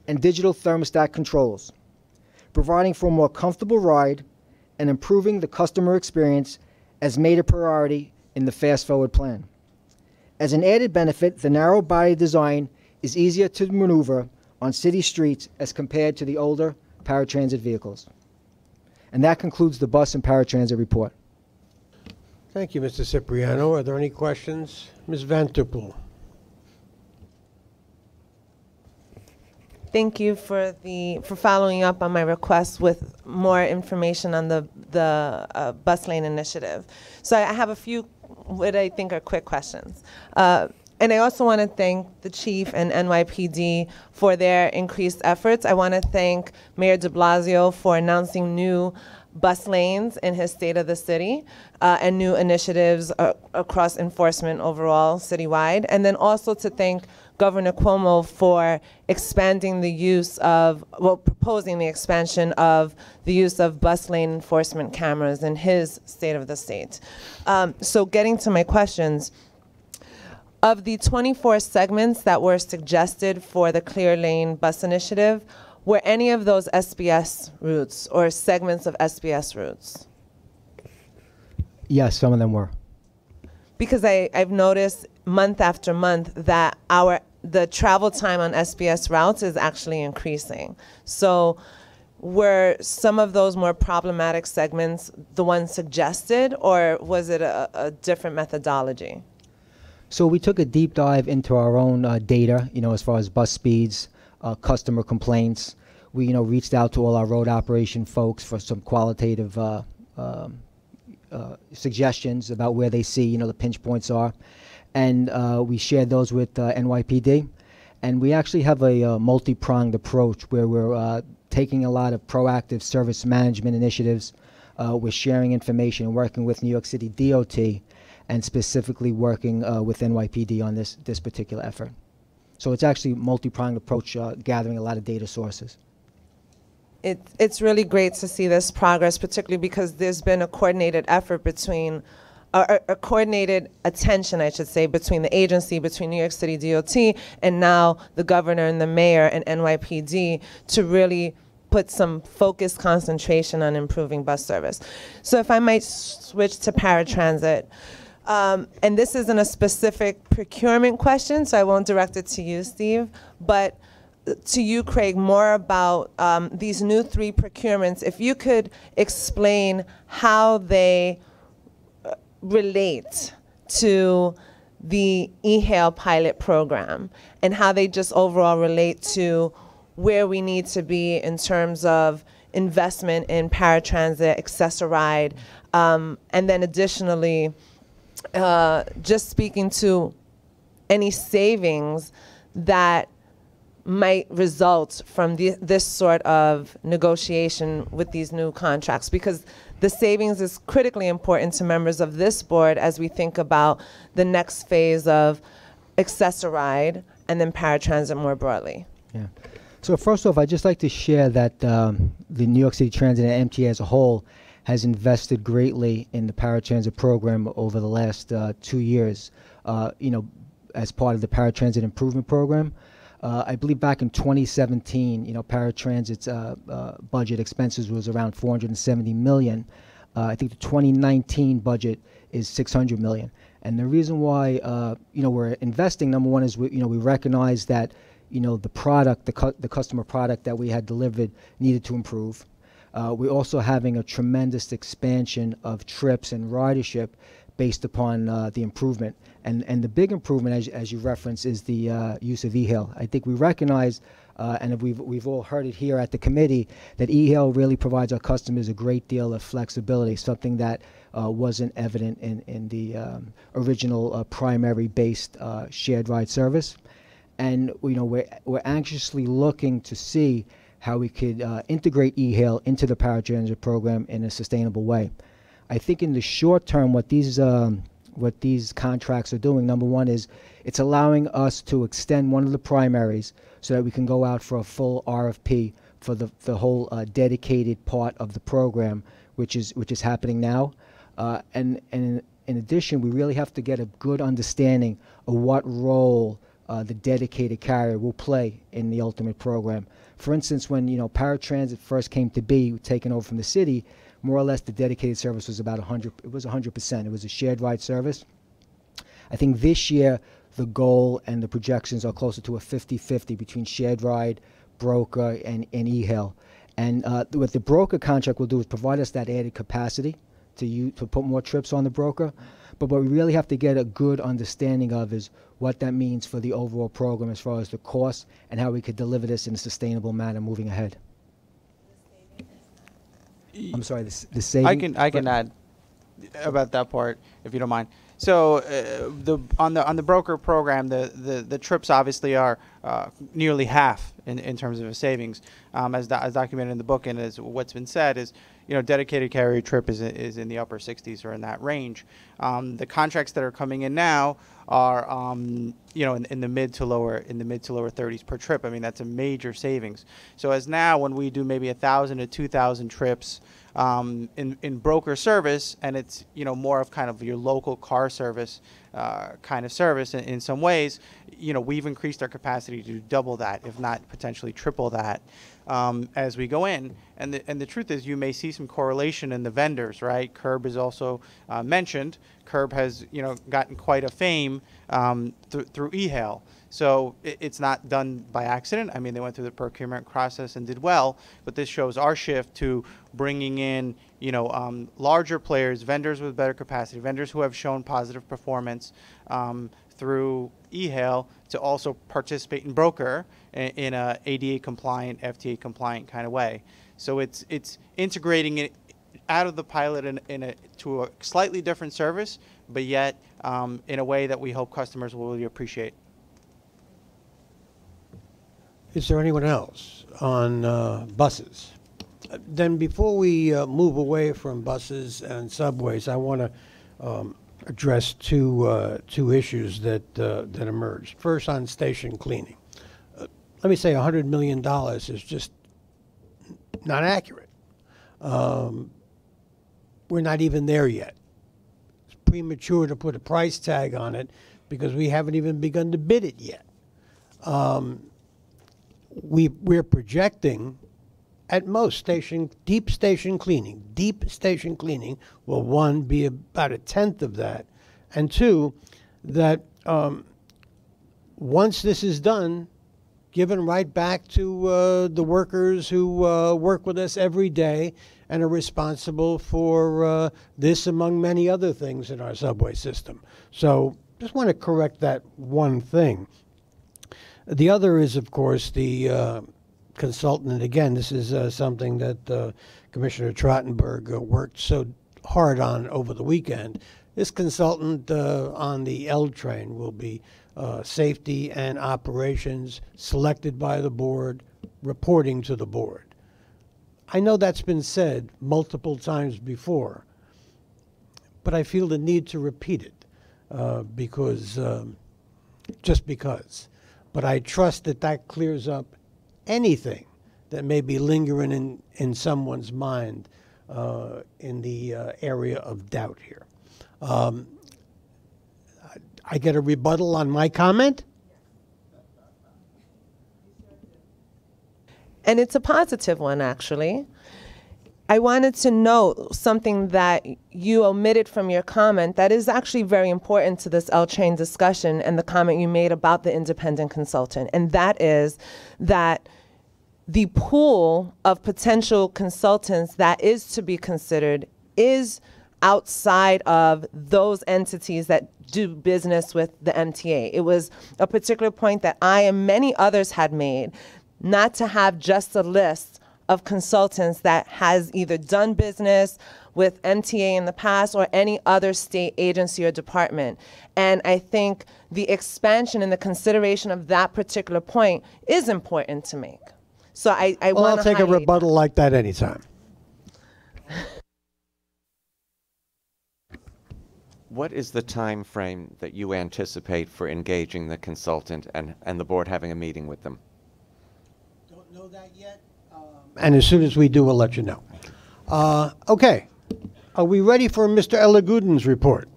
[SPEAKER 9] and digital thermostat controls, providing for a more comfortable ride and improving the customer experience as made a priority in the Fast Forward plan. As an added benefit, the narrow body design is easier to maneuver on city streets as compared to the older paratransit vehicles. And that concludes the bus and paratransit report.
[SPEAKER 1] Thank you, Mr. Cipriano. Are there any questions? Ms. Vanterpool.
[SPEAKER 3] Thank you for following up on my request with more information on the bus lane initiative. So I have a few what I think are quick questions. And I also want to thank the chief and NYPD for their increased efforts. I want to thank Mayor de Blasio for announcing new bus lanes in his State of the City and new initiatives across enforcement overall citywide. And then also to thank Governor Cuomo for expanding the use of, proposing the expansion of the use of bus lane enforcement cameras in his State of the State. So getting to my questions, of the 24 segments that were suggested for the Clear Lane Bus Initiative, were any of those SBS routes or segments of SBS routes?
[SPEAKER 9] Yes, some of them were.
[SPEAKER 3] Because I've noticed month after month that the travel time on SBS routes is actually increasing. So were some of those more problematic segments the ones suggested, or was it a different methodology?
[SPEAKER 9] So we took a deep dive into our own data, as far as bus speeds, customer complaints. We, reached out to all our road operation folks for some qualitative suggestions about where they see, the pinch points are. And we shared those with NYPD. And we actually have a multi-pronged approach where we're taking a lot of proactive service management initiatives. We're sharing information and working with New York City DOT, and specifically working with NYPD on this particular effort. So it's actually a multi-pronged approach, gathering a lot of data sources.
[SPEAKER 3] It's really great to see this progress, particularly because there's been a coordinated effort between a coordinated attention, I should say, between the agency, between New York City DOT, and now the governor and the mayor and NYPD to really put some focused concentration on improving bus service. So if I might switch to paratransit, and this isn't a specific procurement question, so I won't direct it to you, Steve, but to you, Craig, more about these new 3 procurements. If you could explain how they relate to the eHail pilot program and how they just overall relate to where we need to be in terms of investment in paratransit, accessoride, and then additionally, just speaking to any savings that might result from this sort of negotiation with these new contracts, because the savings is critically important to members of this board as we think about the next phase of accessoride and then paratransit more broadly.
[SPEAKER 9] Yeah. So first off, I'd just like to share that the New York City Transit and MTA as a whole has invested greatly in the paratransit program over the last 2 years, as part of the paratransit improvement program. I believe back in 2017, paratransit's budget expenses was around $470 million. I think the 2019 budget is $600 million. And the reason why, we're investing, number one, is we recognize that, the product, the customer product that we had delivered needed to improve. We're also having a tremendous expansion of trips and ridership based upon the improvement. And the big improvement, as you referenced, is the use of eHail. I think we recognize, and we've all heard it here at the committee, that eHail really provides our customers a great deal of flexibility, something that wasn't evident in the original primary-based shared ride service. And we're anxiously looking to see how we could integrate eHail into the paratransit program in a sustainable way. I think in the short term, what these contracts are doing, number one, is it's allowing us to extend one of the primaries so that we can go out for a full RFP for the whole dedicated part of the program, which is happening now. And in addition, we really have to get a good understanding of what role the dedicated carrier will play in the ultimate program. For instance, when paratransit first came to be, taken over from the city, more or less the dedicated service was about 100%. It was 100%. It was a shared ride service. I think this year the goal and the projections are closer to a 50-50 between shared ride, broker, and eHail. And what the broker contract will do is provide us that added capacity to put more trips on the broker. But what we really have to get a good understanding of is what that means for the overall program as far as the cost and how we could deliver this in a sustainable manner moving ahead. I'm sorry, the saving.
[SPEAKER 10] I can add about that part if you don't mind. So on the broker program, the trips obviously are nearly half in terms of a savings, as documented in the book, and as what's been said is, dedicated carrier trip is in the upper 60s or in that range. The contracts that are coming in now are in the mid to lower 30s per trip. I mean, that's a major savings. So as now when we do maybe 1,000 to 2,000 trips in broker service, and it's more of kind of your local car service kind of service in some ways, we've increased our capacity to double that, if not potentially triple that, as we go in. And the truth is, you may see some correlation in the vendors, right? Curb is also mentioned. Curb has gotten quite a fame through eHail. So it's not done by accident. I mean, they went through the procurement process and did well, but this shows our shift to bringing in, larger players, vendors with better capacity, vendors who have shown positive performance through eHail to also participate in broker in a ADA compliant, FTA compliant kind of way. So it's integrating it out of the pilot to a slightly different service, but yet in a way that we hope customers will really appreciate.
[SPEAKER 1] Is there anyone else on buses? Then before we move away from buses and subways, I want to address two issues that emerged. First, on station cleaning. Let me say $100 million is just not accurate. We're not even there yet. premature to put a price tag on it because we haven't even begun to bid it yet. We're projecting at most deep station cleaning will, one, be about 1/10 of that, and two, that once this is done, given right back to the workers who work with us every day and are responsible for this among many other things in our subway system. So just want to correct that one thing. The other is, of course, the consultant. And again, this is something that Commissioner Trottenberg worked so hard on over the weekend. This consultant on the L train will be safety and operations, selected by the board, reporting to the board. I know that's been said multiple times before, but I feel the need to repeat it just because. But I trust that that clears up anything that may be lingering in someone's mind in the area of doubt here. I get a rebuttal on my comment?
[SPEAKER 3] And it's a positive one, actually. I wanted to note something that you omitted from your comment that is actually very important to this L-Train discussion and the comment you made about the independent consultant. And that is that the pool of potential consultants that is to be considered is outside of those entities that do business with the MTA. It was a particular point that I and many others had made, not to have just a list of consultants that has either done business with MTA in the past or any other state agency or department. And I think the expansion and the consideration of that particular point is important to make. So I
[SPEAKER 1] well,
[SPEAKER 3] want
[SPEAKER 1] I'll take a rebuttal like that anytime.
[SPEAKER 22] What is the time frame that you anticipate for engaging the consultant and the board having a meeting with them?
[SPEAKER 1] Don't know that yet. And as soon as we do, we'll let you know. Okay. Are we ready for Mr. Elagudin's report?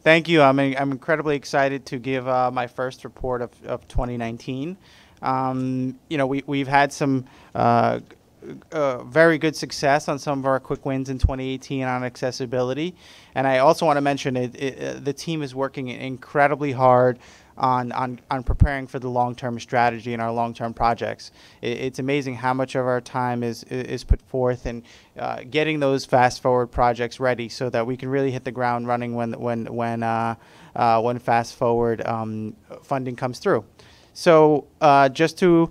[SPEAKER 10] Thank you. I'm incredibly excited to give my first report of 2019. You know, we've had some very good success on some of our quick wins in 2018 on accessibility. And I also want to mention the team is working incredibly hard on preparing for the long-term strategy and our long-term projects. It's amazing how much of our time is put forth in getting those fast-forward projects ready so that we can really hit the ground running when fast-forward funding comes through. So just to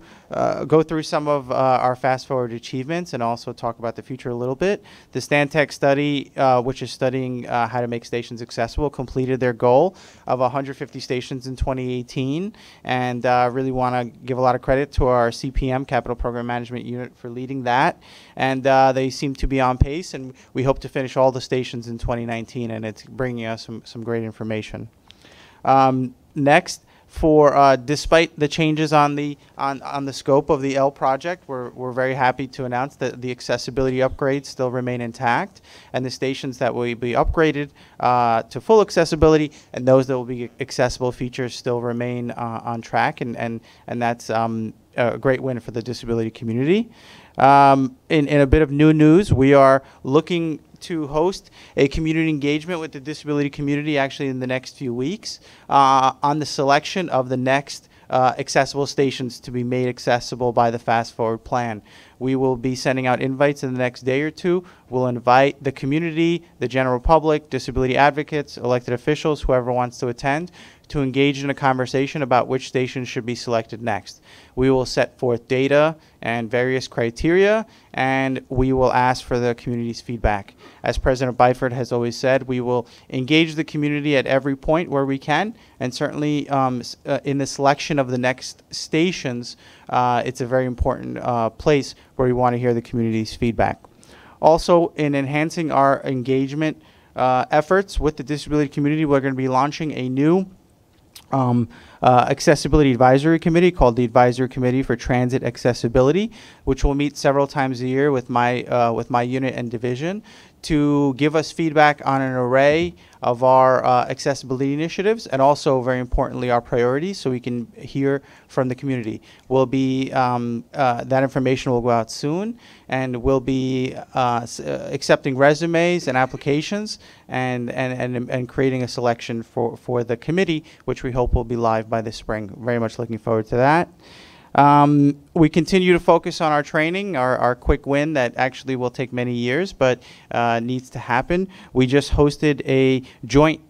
[SPEAKER 10] go through some of our fast-forward achievements and also talk about the future a little bit, the Stantec study, which is studying how to make stations accessible, completed their goal of 150 stations in 2018, and really want to give a lot of credit to our CPM, Capital Program Management Unit, for leading that. And they seem to be on pace, and we hope to finish all the stations in 2019, and it's bringing us some great information. Next, despite the changes on the scope of the L project, we're very happy to announce that the accessibility upgrades still remain intact, and the stations that will be upgraded to full accessibility and those that will be accessible features still remain on track, and that's a great win for the disability community. In a bit of new news, we are looking to host a community engagement with the disability community actually in the next few weeks on the selection of the next accessible stations to be made accessible by the Fast Forward plan. We will be sending out invites in the next day or two. We'll invite the community, the general public, disability advocates, elected officials, whoever wants to attend, to engage in a conversation about which stations should be selected next. We will set forth data and various criteria, and we will ask for the community's feedback. As President Byford has always said, we will engage the community at every point where we can, and certainly in the selection of the next stations, it's a very important place where we want to hear the community's feedback. Also, in enhancing our engagement efforts with the disability community, we're going to be launching a new accessibility advisory committee called the Advisory Committee for Transit Accessibility, which will meet several times a year with my unit and division to give us feedback on an array of our accessibility initiatives, and also, very importantly, our priorities, so we can hear from the community. We'll be that information will go out soon, and we'll be accepting resumes and applications, and creating a selection for the committee, which we hope will be live by this spring. Very much looking forward to that. We continue to focus on our training, our quick win that actually will take many years, but needs to happen. We just hosted a joint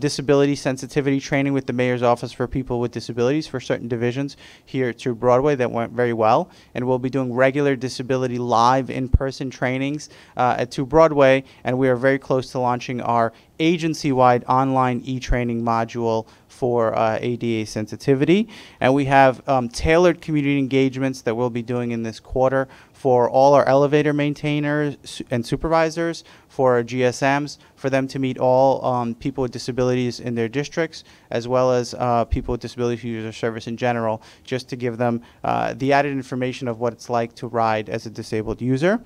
[SPEAKER 10] disability sensitivity training with the Mayor's Office for People with Disabilities for certain divisions here at 2 Broadway that went very well. And we'll be doing regular disability live in-person trainings at 2 Broadway, and we are very close to launching our agency-wide online e-training module for ADA sensitivity. And we have tailored community engagements that we'll be doing in this quarter for all our elevator maintainers and supervisors, for our GSMs, for them to meet all people with disabilities in their districts, as well as people with disabilities who use our service in general, just to give them the added information of what it's like to ride as a disabled user.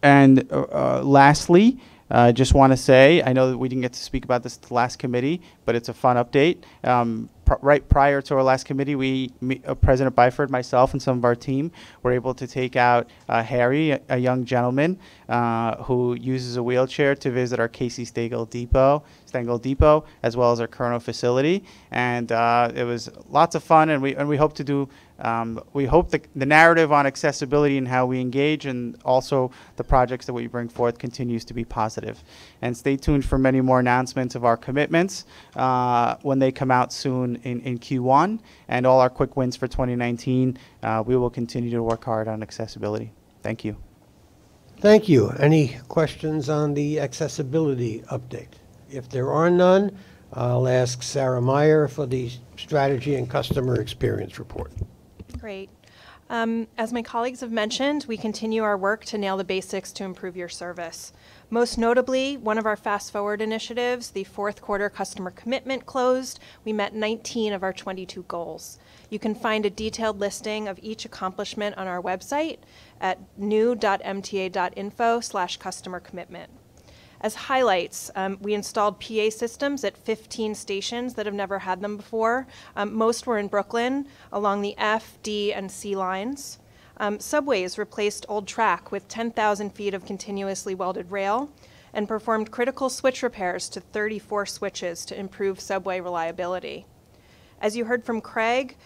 [SPEAKER 10] Lastly, I just want to say, I know that we didn't get to speak about this at the last committee, but it's a fun update. Right prior to our last committee, President Byford, myself, and some of our team were able to take out Harry, a young gentleman who uses a wheelchair, to visit our Casey Stengel Depot, as well as our Kerno facility. And it was lots of fun, and we hope to do. We hope the narrative on accessibility and how we engage, and also the projects that we bring forth, continues to be positive. And stay tuned for many more announcements of our commitments when they come out soon in Q1, and all our quick wins for 2019. We will continue to work hard on accessibility. Thank you.
[SPEAKER 1] Thank you. Any questions on the accessibility update? If there are none, I'll ask Sarah Meyer for the strategy and customer experience report.
[SPEAKER 11] Great. As my colleagues have mentioned, we continue our work to nail the basics to improve your service. Most notably, one of our Fast Forward initiatives, the 4th quarter customer commitment, closed. We met 19 of our 22 goals. You can find a detailed listing of each accomplishment on our website at new.mta.info/customer commitment. As highlights, we installed PA systems at 15 stations that have never had them before. Most were in Brooklyn, along the F, D, and C lines. Subways replaced old track with 10,000 feet of continuously welded rail, and performed critical switch repairs to 34 switches to improve subway reliability. As you heard from Craig,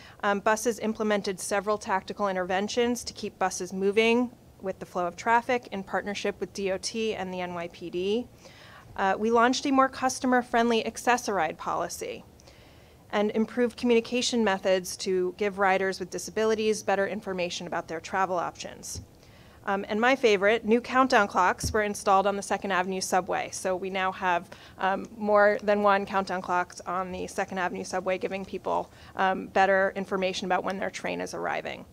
[SPEAKER 11] buses implemented several tactical interventions to keep buses moving with the flow of traffic in partnership with DOT and the NYPD. We launched a more customer-friendly Access-a-Ride policy and improved communication methods to give riders with disabilities better information about their travel options. And my favorite, new countdown clocks were installed on the 2nd Avenue subway. So we now have more than one countdown clock on the 2nd Avenue subway, giving people better information about when their train is arriving.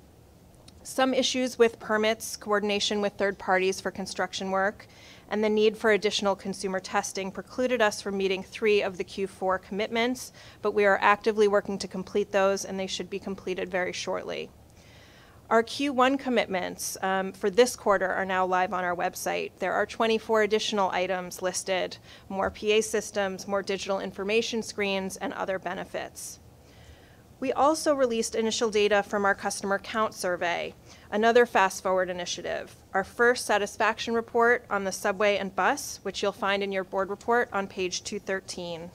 [SPEAKER 11] Some issues with permits, coordination with third parties for construction work, and the need for additional consumer testing precluded us from meeting 3 of the Q4 commitments, but we are actively working to complete those, and they should be completed very shortly. Our Q1 commitments for this quarter are now live on our website. There are 24 additional items listed, more PA systems, more digital information screens, and other benefits. We also released initial data from our customer count survey, another Fast Forward initiative, our first satisfaction report on the subway and bus, which you'll find in your board report on page 213.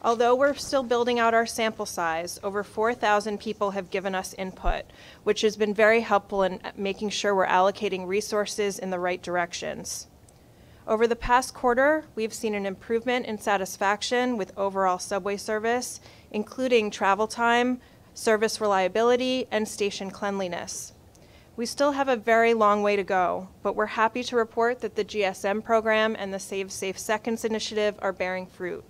[SPEAKER 11] Although we're still building out our sample size, over 4,000 people have given us input, which has been very helpful in making sure we're allocating resources in the right directions. Over the past quarter, we've seen an improvement in satisfaction with overall subway service, including travel time, service reliability, and station cleanliness. We still have a very long way to go, but we're happy to report that the GSM program and the Save Safe Seconds initiative are bearing fruit.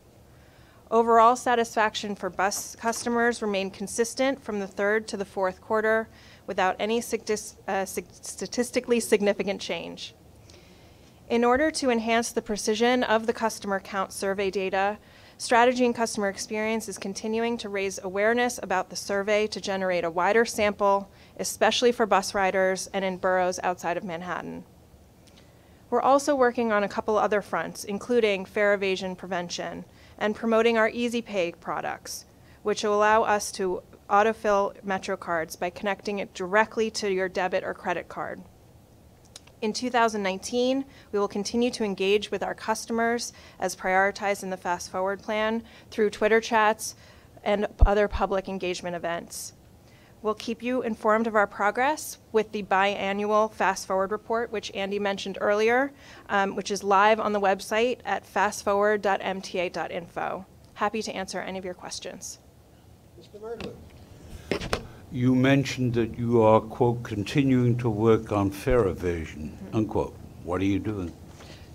[SPEAKER 11] Overall satisfaction for bus customers remained consistent from the 3rd to the 4th quarter without any statistically significant change. In order to enhance the precision of the customer count survey data, Strategy and Customer Experience is continuing to raise awareness about the survey to generate a wider sample, especially for bus riders and in boroughs outside of Manhattan. We're also working on a couple other fronts, including fare evasion prevention and promoting our Easy Pay products, which will allow us to autofill MetroCards by connecting it directly to your debit or credit card. In 2019, we will continue to engage with our customers as prioritized in the Fast Forward plan through Twitter chats and other public engagement events. We'll keep you informed of our progress with the biannual Fast Forward report, which Andy mentioned earlier, which is live on the website at fastforward.mta.info. Happy to answer any of your questions.
[SPEAKER 1] Mr. Merdler.
[SPEAKER 4] You mentioned that you are, quote, continuing to work on fare evasion, unquote. What are you doing?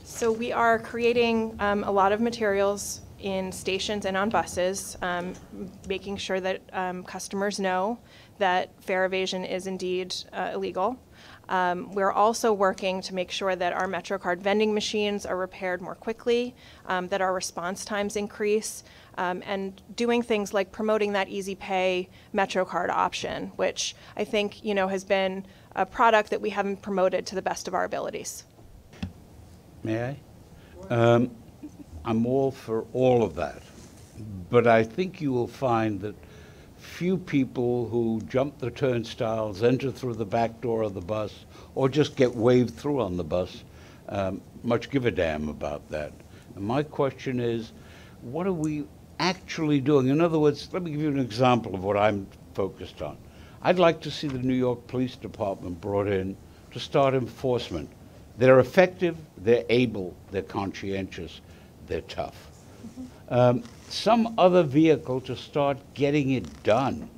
[SPEAKER 11] So we are creating a lot of materials in stations and on buses, making sure that customers know that fare evasion is indeed illegal. We're also working to make sure that our MetroCard vending machines are repaired more quickly, that our response times increase, and doing things like promoting that Easy Pay MetroCard option, which I think has been a product that we haven't promoted to the best of our abilities.
[SPEAKER 4] May I? I'm all for all of that, but I think you will find that few people who jump the turnstiles, enter through the back door of the bus, or just get waved through on the bus, much give a damn about that. And my question is, what are we actually doing? In other words, let me give you an example of what I'm focused on. I'd like to see the New York Police Department brought in to start enforcement. They're effective, they're able, they're conscientious, they're tough. Some other vehicle to start getting it done.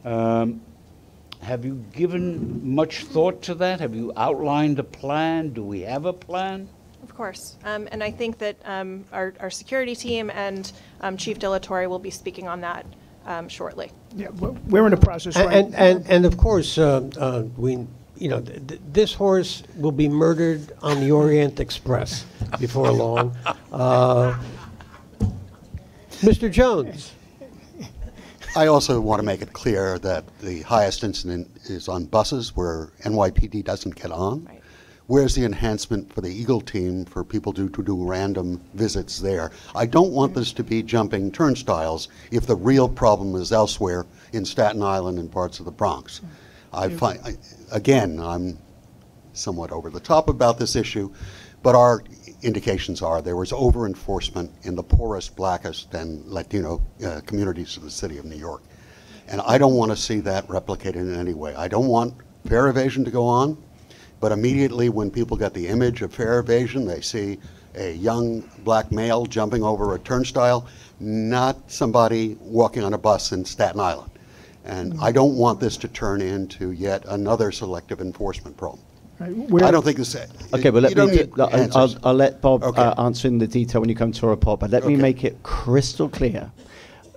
[SPEAKER 4] Have you given much thought to that? Have you outlined a plan? Do we have a plan?
[SPEAKER 11] Of course, and I think that our security team and Chief Dillatore will be speaking on that shortly.
[SPEAKER 16] Yeah, we're in the process right
[SPEAKER 1] and of course, this horse will be murdered on the Orient Express before long. Mr. Jones.
[SPEAKER 5] I also want to make it clear that the highest incident is on buses where NYPD doesn't get on. Right. Where's the enhancement for the Eagle team for people to do random visits there? I don't want this to be jumping turnstiles if the real problem is elsewhere in Staten Island and parts of the Bronx. Again, I'm somewhat over the top about this issue, but our indications are there was over-enforcement in the poorest, blackest, and Latino communities of the city of New York. And I don't want to see that replicated in any way. I don't want fare evasion to go on, but immediately when people get the image of fare evasion, they see a young black male jumping over a turnstile, not somebody walking on a bus in Staten Island. And I don't want this to turn into yet another selective enforcement problem.
[SPEAKER 16] Right.
[SPEAKER 5] I don't think this.
[SPEAKER 21] Okay, but I'll let Bob answer in the detail when you come to a report. But let me make it crystal clear,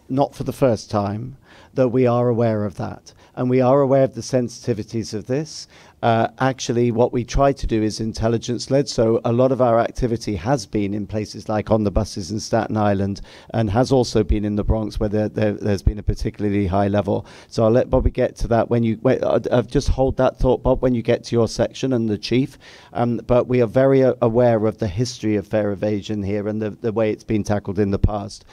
[SPEAKER 21] not for the first time, that we are aware of that, and we are aware of the sensitivities of this. Actually, what we try to do is intelligence-led, so a lot of our activity has been in places like on the buses in Staten Island and has also been in the Bronx where there's been a particularly high level. So I'll let Bobby get to that just hold that thought, Bob, when you get to your section and the chief. But we are very aware of the history of fare evasion here and the way it's been tackled in the past.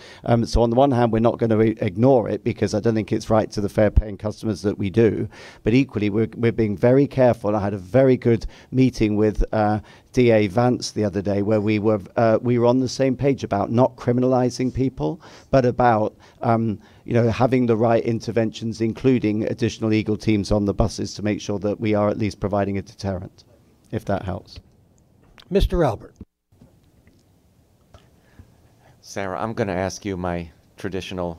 [SPEAKER 21] So on the one hand, we're not going to ignore it because I don't think it's right to the fare-paying customers that we do. But equally, we're being very careful. I had a very good meeting with DA Vance the other day where we were on the same page about not criminalizing people, but about having the right interventions, including additional Eagle teams on the buses to make sure that we are at least providing a deterrent, if that helps.
[SPEAKER 1] Mr. Albert.
[SPEAKER 22] Sarah, I'm going to ask you my traditional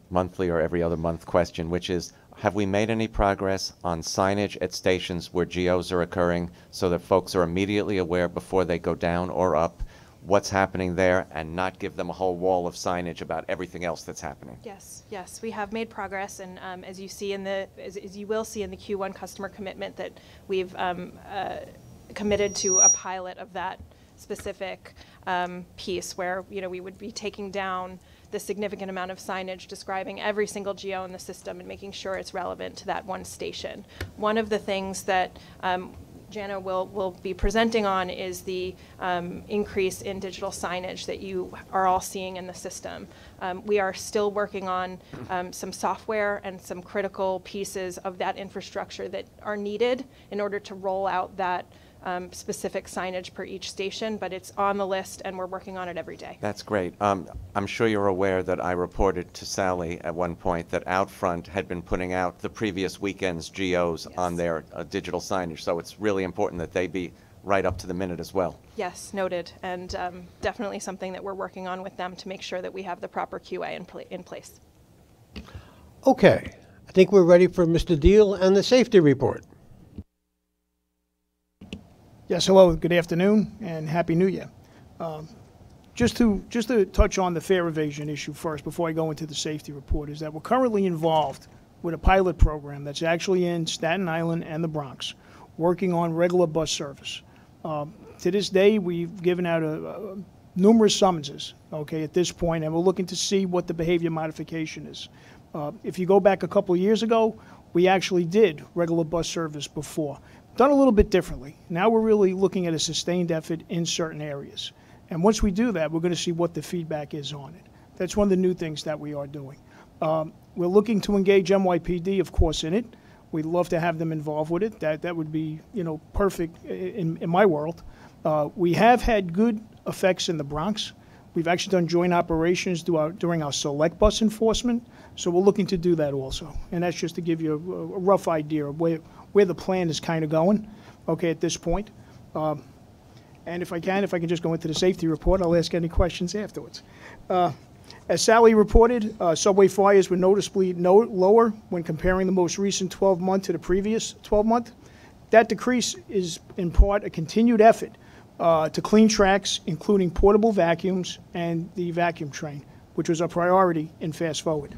[SPEAKER 22] monthly or every other month question, which is, have we made any progress on signage at stations where GOs are occurring so that folks are immediately aware before they go down or up what's happening there and not give them a whole wall of signage about everything else that's happening?
[SPEAKER 11] Yes, we have made progress, and as you see as you will see in the Q1 customer commitment that we've committed to a pilot of that specific piece where we would be taking down the significant amount of signage describing every single GO in the system and making sure it's relevant to that one station. One of the things that Jana will be presenting on is the increase in digital signage that you are all seeing in the system. We are still working on some software and some critical pieces of that infrastructure that are needed in order to roll out that specific signage per each station, but it's on the list and we're working on it every day.
[SPEAKER 22] That's great. I'm sure you're aware that I reported to Sally at one point that Outfront had been putting out the previous weekend's GOs on their digital signage, so it's really important that they be right up to the minute as well.
[SPEAKER 11] Yes, noted, and definitely something that we're working on with them to make sure that we have the proper QA in place.
[SPEAKER 1] Okay, I think we're ready for Mr. Deal and the safety report.
[SPEAKER 16] Yes, hello, good afternoon, and Happy New Year. Just to touch on the fare evasion issue first before I go into the safety report, is that we're currently involved with a pilot program that's actually in Staten Island and the Bronx, working on regular bus service. To this day, we've given out numerous summonses, okay, at this point, and we're looking to see what the behavior modification is. If you go back a couple of years ago, we actually did regular bus service before. Done a little bit differently. Now we're really looking at a sustained effort in certain areas. And once we do that, we're going to see what the feedback is on it. That's one of the new things that we are doing. We're looking to engage NYPD, of course, in it. We'd love to have them involved with it. That would be, perfect in my world. We have had good effects in the Bronx. We've actually done joint operations during our select bus enforcement, so we're looking to do that also. And that's just to give you a rough idea of where the plan is kind of going, okay, at this point. And if I can just go into the safety report, I'll ask any questions afterwards. As Sally reported, subway fires were noticeably lower when comparing the most recent 12-month to the previous 12-month. That decrease is in part a continued effort to clean tracks, including portable vacuums and the vacuum train, which was a priority in Fast Forward.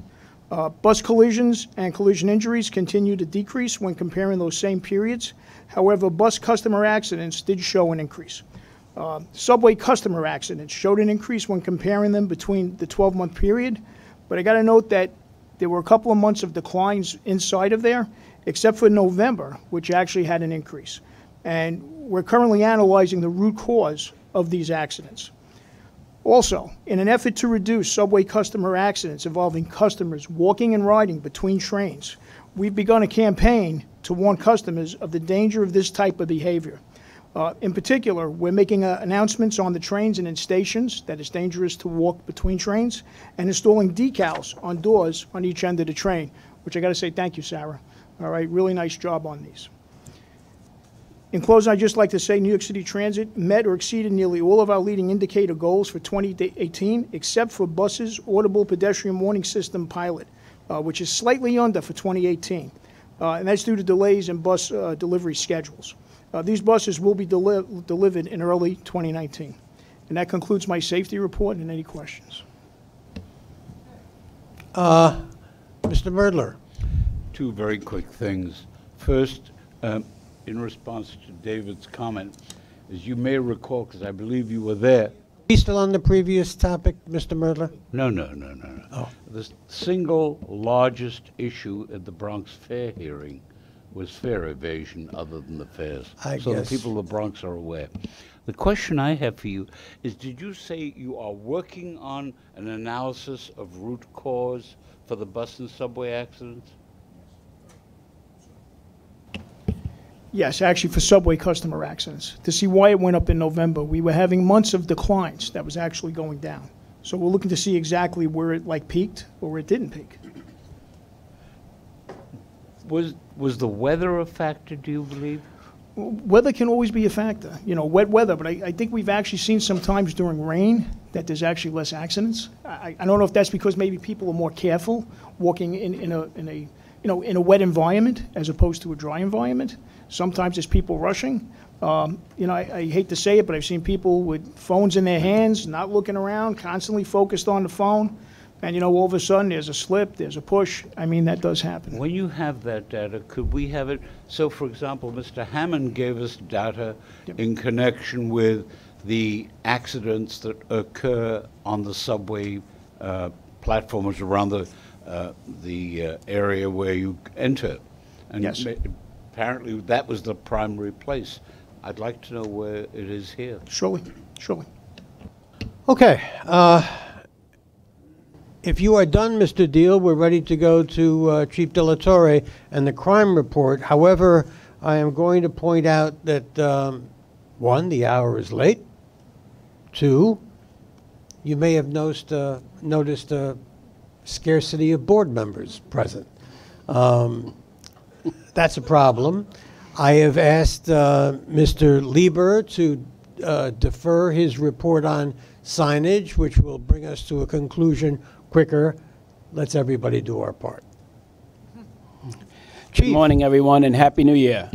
[SPEAKER 16] Bus collisions and collision injuries continue to decrease when comparing those same periods. However, bus customer accidents did show an increase. Subway customer accidents showed an increase when comparing them between the 12-month period, but I got to note that there were a couple of months of declines inside of there, except for November, which actually had an increase. And we're currently analyzing the root cause of these accidents. Also, in an effort to reduce subway customer accidents involving customers walking and riding between trains, we've begun a campaign to warn customers of the danger of this type of behavior. In particular, we're making announcements on the trains and in stations that it's dangerous to walk between trains, and installing decals on doors on each end of the train, which I got to say thank you, Sarah. All right, really nice job on these. In closing, I'd just like to say New York City Transit met or exceeded nearly all of our leading indicator goals for 2018, except for buses' audible pedestrian warning system pilot, which is slightly under for 2018. And that's due to delays in bus delivery schedules. These buses will be delivered in early 2019. And that concludes my safety report and any questions.
[SPEAKER 1] Mr. Merdler.
[SPEAKER 4] Two very quick things. First, in response to David's comment, as you may recall, because I believe you were there.
[SPEAKER 1] Are we still on the previous topic, Mr. Merdler?
[SPEAKER 4] No.
[SPEAKER 1] Oh.
[SPEAKER 4] The single largest issue at the Bronx Fair hearing was fare evasion other than the fares. So
[SPEAKER 1] guess.
[SPEAKER 4] the people of the Bronx are aware. The question I have for you is, did you say you are working on an analysis of root cause for the bus and subway accidents?
[SPEAKER 16] Yes, actually for subway customer accidents. To see why it went up in November, we were having months of declines that was actually going down. So we're looking to see exactly where it peaked or where it didn't peak.
[SPEAKER 4] Was the weather a factor, do you believe?
[SPEAKER 16] Weather can always be a factor, wet weather, but I think we've actually seen sometimes during rain that there's actually less accidents. I don't know if that's because maybe people are more careful walking in a wet environment as opposed to a dry environment. Sometimes there's people rushing. I hate to say it, but I've seen people with phones in their hands, not looking around, constantly focused on the phone. And, all of a sudden, there's a slip, there's a push. I mean, that does happen.
[SPEAKER 4] When you have that data, could we have it? So, for example, Mr. Hammond gave us data in connection with the accidents that occur on the subway platforms around the area where you enter. And
[SPEAKER 16] yes.
[SPEAKER 4] apparently that was the primary place. I'd like to know where it is here.
[SPEAKER 1] Surely, surely. Okay. If you are done, Mr. Deal, we're ready to go to Chief De La Torre and the crime report. However, I am going to point out that, one, the hour is late. Two, you may have noticed a scarcity of board members present. That's a problem. I have asked Mr. Lieber to defer his report on signage, which will bring us to a conclusion quicker. Let's everybody do our part.
[SPEAKER 12] Good morning, everyone, and Happy New Year.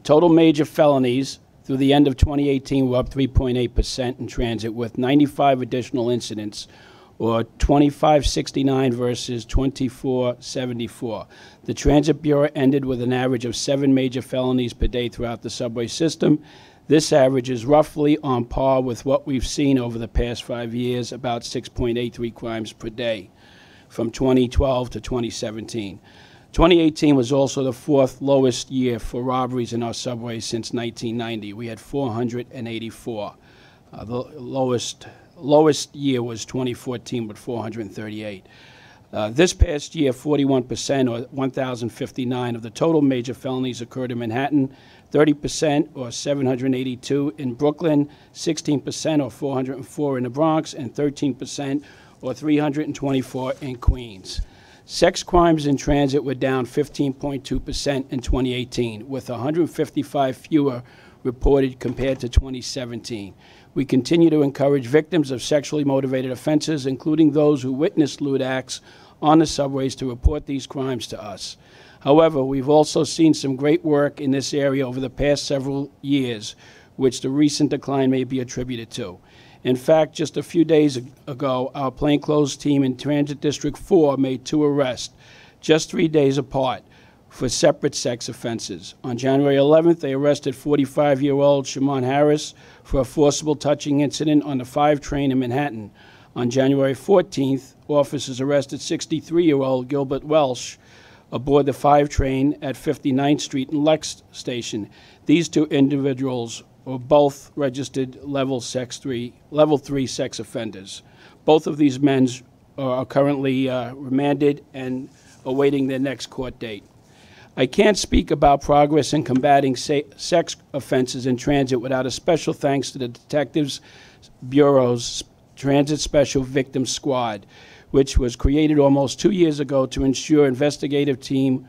[SPEAKER 12] Total major felonies through the end of 2018 were up 3.8% in transit, with 95 additional incidents, or 2569 versus 2474. The Transit Bureau ended with an average of 7 major felonies per day throughout the subway system. This average is roughly on par with what we've seen over the past 5 years, about 6.83 crimes per day, from 2012 to 2017. 2018 was also the 4th lowest year for robberies in our subways since 1990. We had 484. The lowest year was 2014 with 438. This past year, 41%, or 1,059, of the total major felonies occurred in Manhattan, 30%, or 782, in Brooklyn, 16%, or 404, in the Bronx, and 13%, or 324, in Queens. Sex crimes in transit were down 15.2% in 2018, with 155 fewer reported compared to 2017. We continue to encourage victims of sexually motivated offenses, including those who witnessed lewd acts on the subways, to report these crimes to us. However, we've also seen some great work in this area over the past several years, which the recent decline may be attributed to. In fact, just a few days ago, our plainclothes team in Transit District 4 made 2 arrests, just 3 days apart, for separate sex offenses. On January 11th, they arrested 45-year-old Shimon Harris for a forcible touching incident on the 5 train in Manhattan. On January 14th, officers arrested 63-year-old Gilbert Welsh aboard the 5 train at 59th Street and Lex Station. These 2 individuals were both registered level 3 sex offenders. Both of these men are currently remanded and awaiting their next court date. I can't speak about progress in combating sex offenses in transit without a special thanks to the Detectives Bureau's Transit Special Victims Squad, which was created almost 2 years ago to ensure investigative team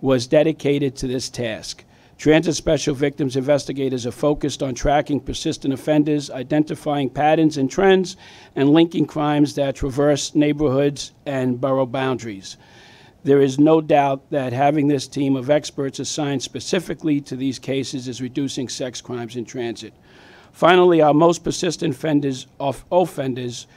[SPEAKER 12] was dedicated to this task. Transit Special Victims investigators are focused on tracking persistent offenders, identifying patterns and trends, and linking crimes that traverse neighborhoods and borough boundaries. There is no doubt that having this team of experts assigned specifically to these cases is reducing sex crimes in transit. Finally, our most persistent offenders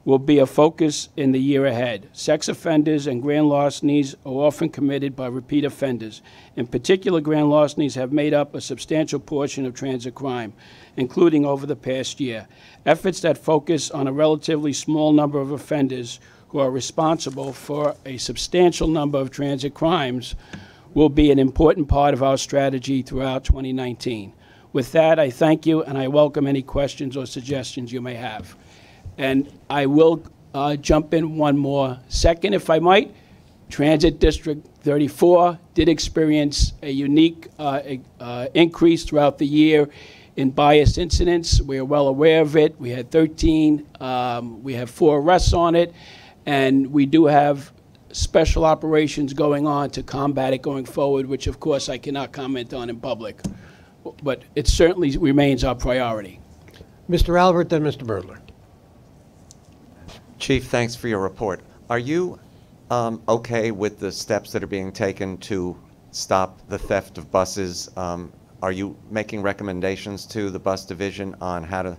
[SPEAKER 12] will be a focus in the year ahead. Sex offenders and grand larcenies are often committed by repeat offenders. In particular, grand larcenies have made up a substantial portion of transit crime, including over the past year. Efforts that focus on a relatively small number of offenders who are responsible for a substantial number of transit crimes will be an important part of our strategy throughout 2019. With that, I thank you, and I welcome any questions or suggestions you may have. And I will jump in one more second, if I might. Transit District 34 did experience a unique increase throughout the year in bias incidents. We are well aware of it. We had 13. We have 4 arrests on it. And we do have special operations going on to combat it going forward, which, of course, I cannot comment on in public. But it certainly remains our priority.
[SPEAKER 1] Mr. Albert, then Mr. Birdler.
[SPEAKER 22] Chief, thanks for your report. Are you okay with the steps that are being taken to stop the theft of buses? Are you making recommendations to the bus division on how to,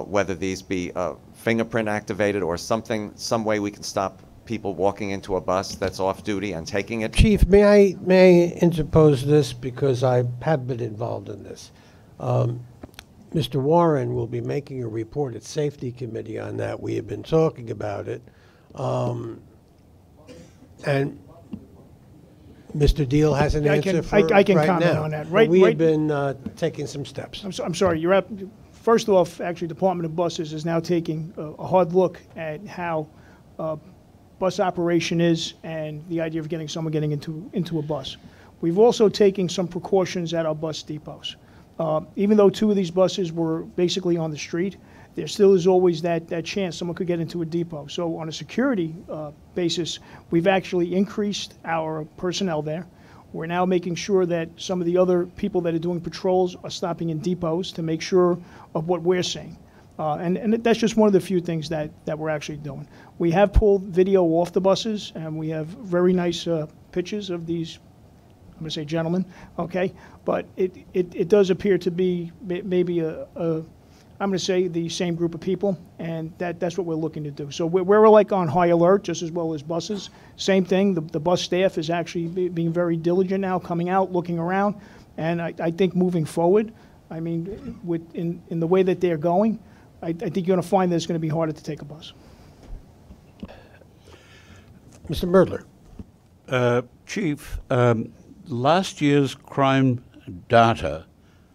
[SPEAKER 22] whether these be fingerprint activated or some way we can stop people walking into a bus that's off duty and taking it?
[SPEAKER 1] Chief, may I interpose this because I have been involved in this. Mr. Warren will be making a report at Safety Committee on that. We have been talking about it. And Mr. Deal has an
[SPEAKER 16] I
[SPEAKER 1] answer
[SPEAKER 16] can-
[SPEAKER 1] for
[SPEAKER 16] I can
[SPEAKER 1] right
[SPEAKER 16] comment
[SPEAKER 1] now.
[SPEAKER 16] on that.
[SPEAKER 1] But
[SPEAKER 16] Right-
[SPEAKER 1] we have
[SPEAKER 16] right-
[SPEAKER 1] been taking some steps.
[SPEAKER 16] I'm sorry, first off, actually, Department of Buses is now taking a hard look at how bus operation is and the idea of someone getting into a bus. We've also taken some precautions at our bus depots. Even though 2 of these buses were basically on the street, there still is always that chance someone could get into a depot. So on a security basis, we've actually increased our personnel there. We're now making sure that some of the other people that are doing patrols are stopping in depots to make sure of what we're seeing. And that's just one of the few things that we're actually doing. We have pulled video off the buses, and we have very nice pictures of these, I'm going to say gentlemen, okay? But it does appear to be maybe I'm going to say the same group of people, and that's what we're looking to do. So we're like on high alert, just as well as buses. Same thing, the bus staff is actually being very diligent now, coming out, looking around, and I think moving forward, I mean, in the way that they're going, I think you're going to find that it's going to be harder to take a bus.
[SPEAKER 1] Mr. Merdler.
[SPEAKER 4] Chief, last year's crime data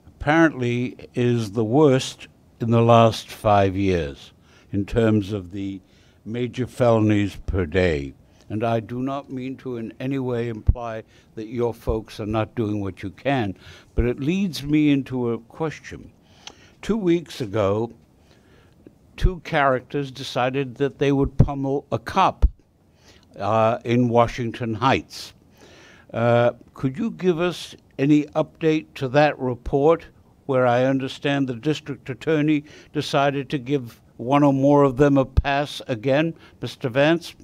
[SPEAKER 4] apparently is the worst in the last 5 years in terms of the major felonies per day. And I do not mean to in any way imply that your folks are not doing what you can, but it leads me into a question. 2 weeks ago, 2 characters decided that they would pummel a cop in Washington Heights. Could you give us any update to that report, where I understand the district attorney decided to give 1 or more of them a pass again? Mr. Vance?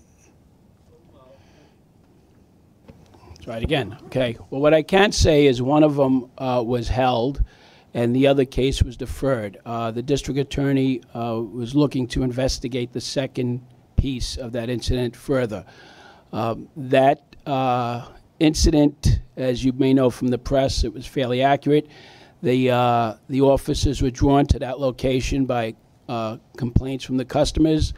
[SPEAKER 12] Try it again. Okay. Well, what I can say is one of them was held, and the other case was deferred. The district attorney was looking to investigate the second piece of that incident further. That incident, as you may know from the press, it was fairly accurate. The officers were drawn to that location by complaints from the customers.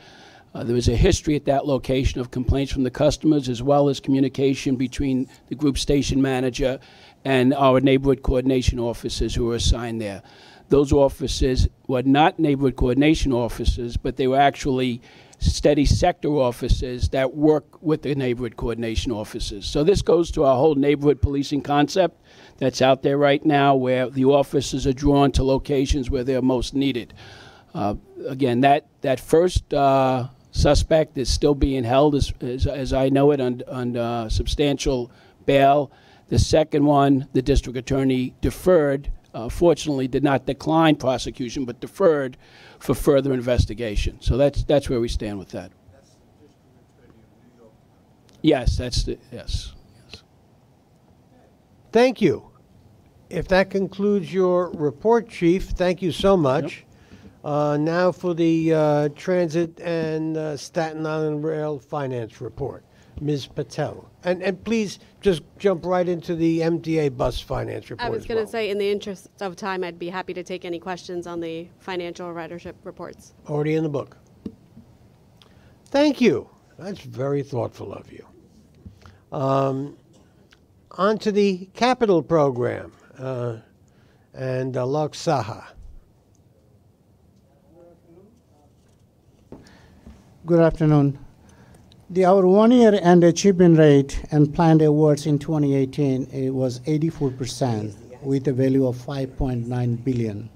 [SPEAKER 12] There was a history at that location of complaints from the customers, as well as communication between the group station manager and our neighborhood coordination officers who were assigned there. Those officers were not neighborhood coordination officers, but they were actually steady sector officers that work with the neighborhood coordination officers. So this goes to our whole neighborhood policing concept that's out there right now, where the officers are drawn to locations where they're most needed. Again, that first suspect is still being held, as I know it, on substantial bail. The second one, the district attorney deferred, fortunately did not decline prosecution, but deferred for further investigation. So that's where we stand with that. Yes, yes.
[SPEAKER 1] Thank you. If that concludes your report, Chief, thank you so much. Now for the Transit and Staten Island Rail Finance Report. Ms. Patel. And please just jump right into the MTA Bus Finance Report.
[SPEAKER 13] I was going to say, in the interest of time, I'd be happy to take any questions on the financial ridership reports.
[SPEAKER 1] Already in the book. Thank you. That's very thoughtful of you. On to the capital program and Lok Saha.
[SPEAKER 14] Good afternoon. Our one-year end achievement rate and planned awards in 2018 it was 84% with a value of $5.9 billion.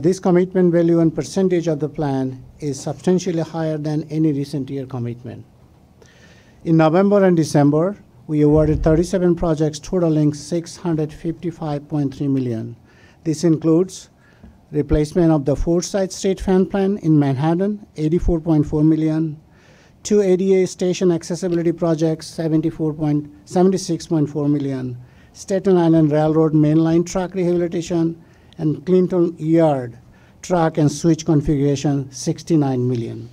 [SPEAKER 14] This commitment value and percentage of the plan is substantially higher than any recent year commitment. In November and December, we awarded 37 projects totaling $655.3 million. This includes replacement of the Forsyth State Fan Plan in Manhattan, $84.4 million, 2 ADA station accessibility projects, $76.4 million, Staten Island Railroad mainline track rehabilitation, and Clinton Yard track and switch configuration, $69 million.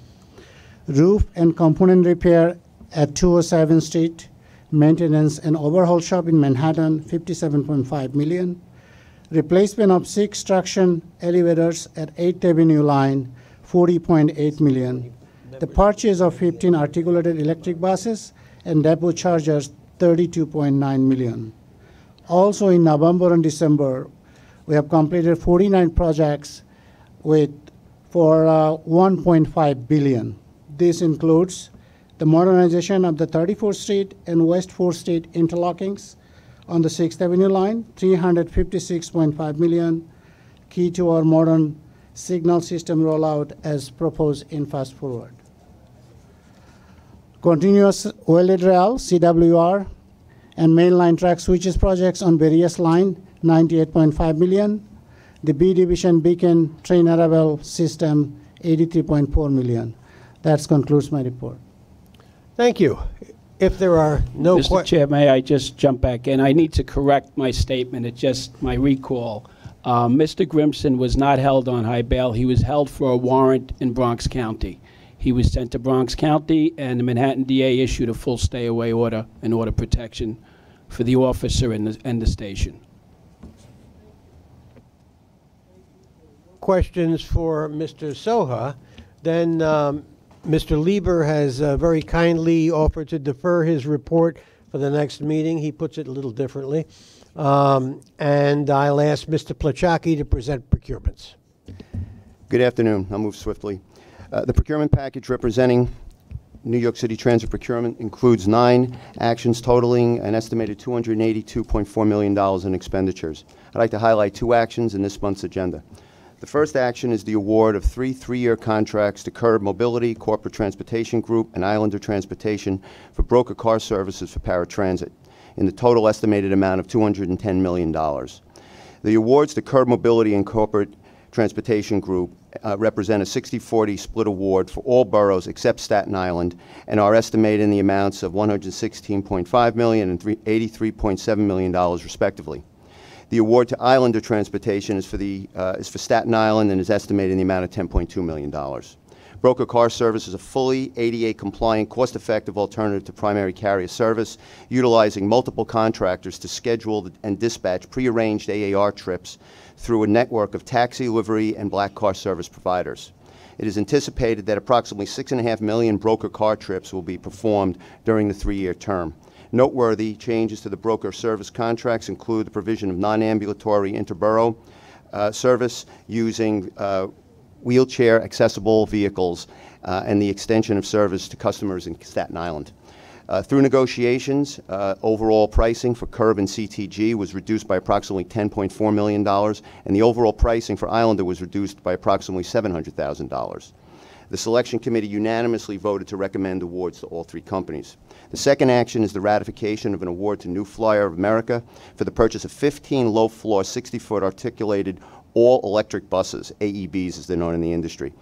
[SPEAKER 14] Roof and component repair at 207 Street, maintenance and overhaul shop in Manhattan, $57.5 million. Replacement of 6 traction elevators at 8th Avenue line, $40.8 million. The purchase of 15 articulated electric buses and depot chargers, $32.9 million. Also in November and December, we have completed 49 projects for $1.5 billion. This includes the modernization of the 34th Street and West 4th Street interlockings on the 6th Avenue line, $356.5 million, key to our modern signal system rollout as proposed in Fast Forward. Continuous welded rail, CWR, and mainline track switches projects on various lines, $98.5 million. The B Division Beacon train arrival system, $83.4 million. That concludes my report.
[SPEAKER 1] Thank you. If there are no
[SPEAKER 12] Mr. Chair, may I just jump back in? I need to correct my statement. It's just my recall. Mr. Grimson was not held on high bail. He was held for a warrant in Bronx County. He was sent to Bronx County, and the Manhattan DA issued a full stay-away order and order protection for the officer and the station.
[SPEAKER 1] Questions for Mr. Soha, then Mr. Lieber has very kindly offered to defer his report for the next meeting. He puts it a little differently. And I'll ask Mr. Plachaki to present procurements.
[SPEAKER 15] Good afternoon. I'll move swiftly. The procurement package representing New York City Transit procurement includes 9 actions totaling an estimated $282.4 million in expenditures. I'd like to highlight 2 actions in this month's agenda. The first action is the award of 3 3-year contracts to Curb Mobility, Corporate Transportation Group, and Islander Transportation for broker car services for paratransit in the total estimated amount of $210 million. The awards to Curb Mobility and Corporate Transportation Group represent a 60-40 split award for all boroughs except Staten Island and are estimated in the amounts of $116.5 million and $83.7 million respectively. The award to Islander Transportation is for Staten Island and is estimated in the amount of $10.2 million. Broker car service is a fully ADA-compliant, cost-effective alternative to primary carrier service, utilizing multiple contractors to schedule and dispatch prearranged AAR trips through a network of taxi, livery, and black car service providers. It is anticipated that approximately 6.5 million broker car trips will be performed during the 3-year term. Noteworthy changes to the broker service contracts include the provision of non-ambulatory interborough service using wheelchair accessible vehicles and the extension of service to customers in Staten Island. Through negotiations, overall pricing for Curb and CTG was reduced by approximately $10.4 million, and the overall pricing for Islander was reduced by approximately $700,000. The selection committee unanimously voted to recommend awards to all 3 companies. The second action is the ratification of an award to New Flyer of America for the purchase of 15 low-floor, 60-foot articulated all-electric buses, AEBs as they're known in the industry.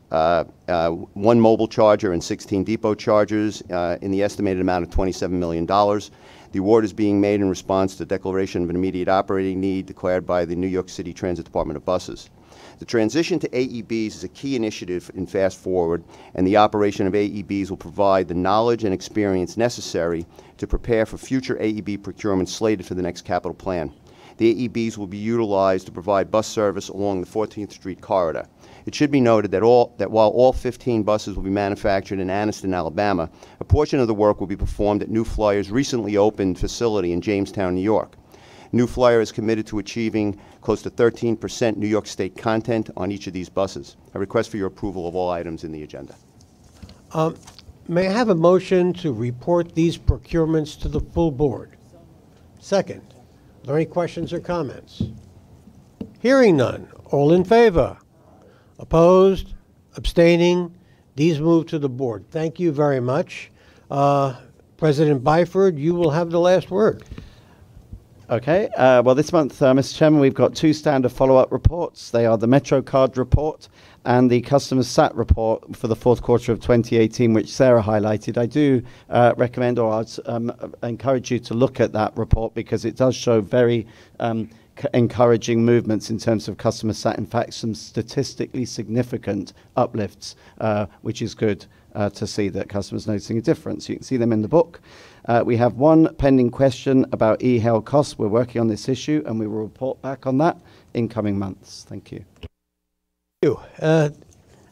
[SPEAKER 15] 1 mobile charger and 16 depot chargers in the estimated amount of $27 million. The award is being made in response to the declaration of an immediate operating need declared by the New York City Transit Department of Buses. The transition to AEBs is a key initiative in Fast Forward, and the operation of AEBs will provide the knowledge and experience necessary to prepare for future AEB procurement slated for the next capital plan. The AEBs will be utilized to provide bus service along the 14th Street corridor. It should be noted that while all 15 buses will be manufactured in Anniston, Alabama, a portion of the work will be performed at New Flyer's recently opened facility in Jamestown, New York. New Flyer is committed to achieving close to 13% New York State content on each of these buses. I request for your approval of all items in the agenda.
[SPEAKER 1] May I have a motion to report these procurements to the full board? Second. Are there any questions or comments? Hearing none. All in favor? Opposed? Abstaining? These move to the board. Thank you very much. President Byford, you will have the last word.
[SPEAKER 21] Okay. Well, this month, Mr. Chairman, we've got 2 standard follow-up reports. They are the MetroCard report and the Customer Sat report for the 4th quarter of 2018, which Sarah highlighted. I do recommend or I'd encourage you to look at that report because it does show very encouraging movements in terms of customer sat. In fact, some statistically significant uplifts, which is good to see that customers noticing a difference. You can see them in the book. We have 1 pending question about e-hail costs. We're working on this issue, and we will report back on that in coming months. Thank you.
[SPEAKER 1] Thank you.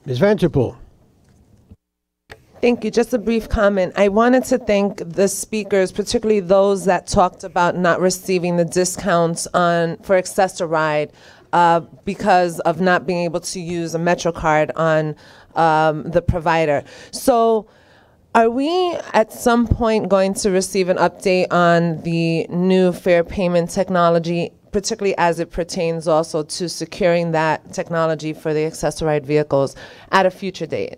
[SPEAKER 1] Ms. Vanterpool.
[SPEAKER 3] Thank you. Just a brief comment. I wanted to thank the speakers, particularly those that talked about not receiving the discounts for Access-a-Ride because of not being able to use a MetroCard on the provider. So are we at some point going to receive an update on the new fare payment technology, particularly as it pertains also to securing that technology for the Access-a-Ride vehicles at a future date?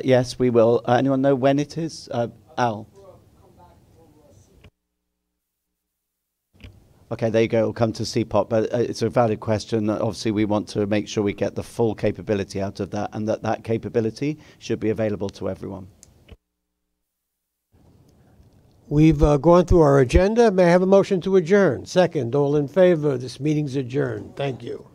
[SPEAKER 21] Yes, we will. Anyone know when it is? Al? Okay, there you go. It'll come to CPOP, but it's a valid question. Obviously, we want to make sure we get the full capability out of that, and that capability should be available to everyone.
[SPEAKER 1] We've gone through our agenda. May I have a motion to adjourn? Second, all in favor. This meeting's adjourned. Thank you.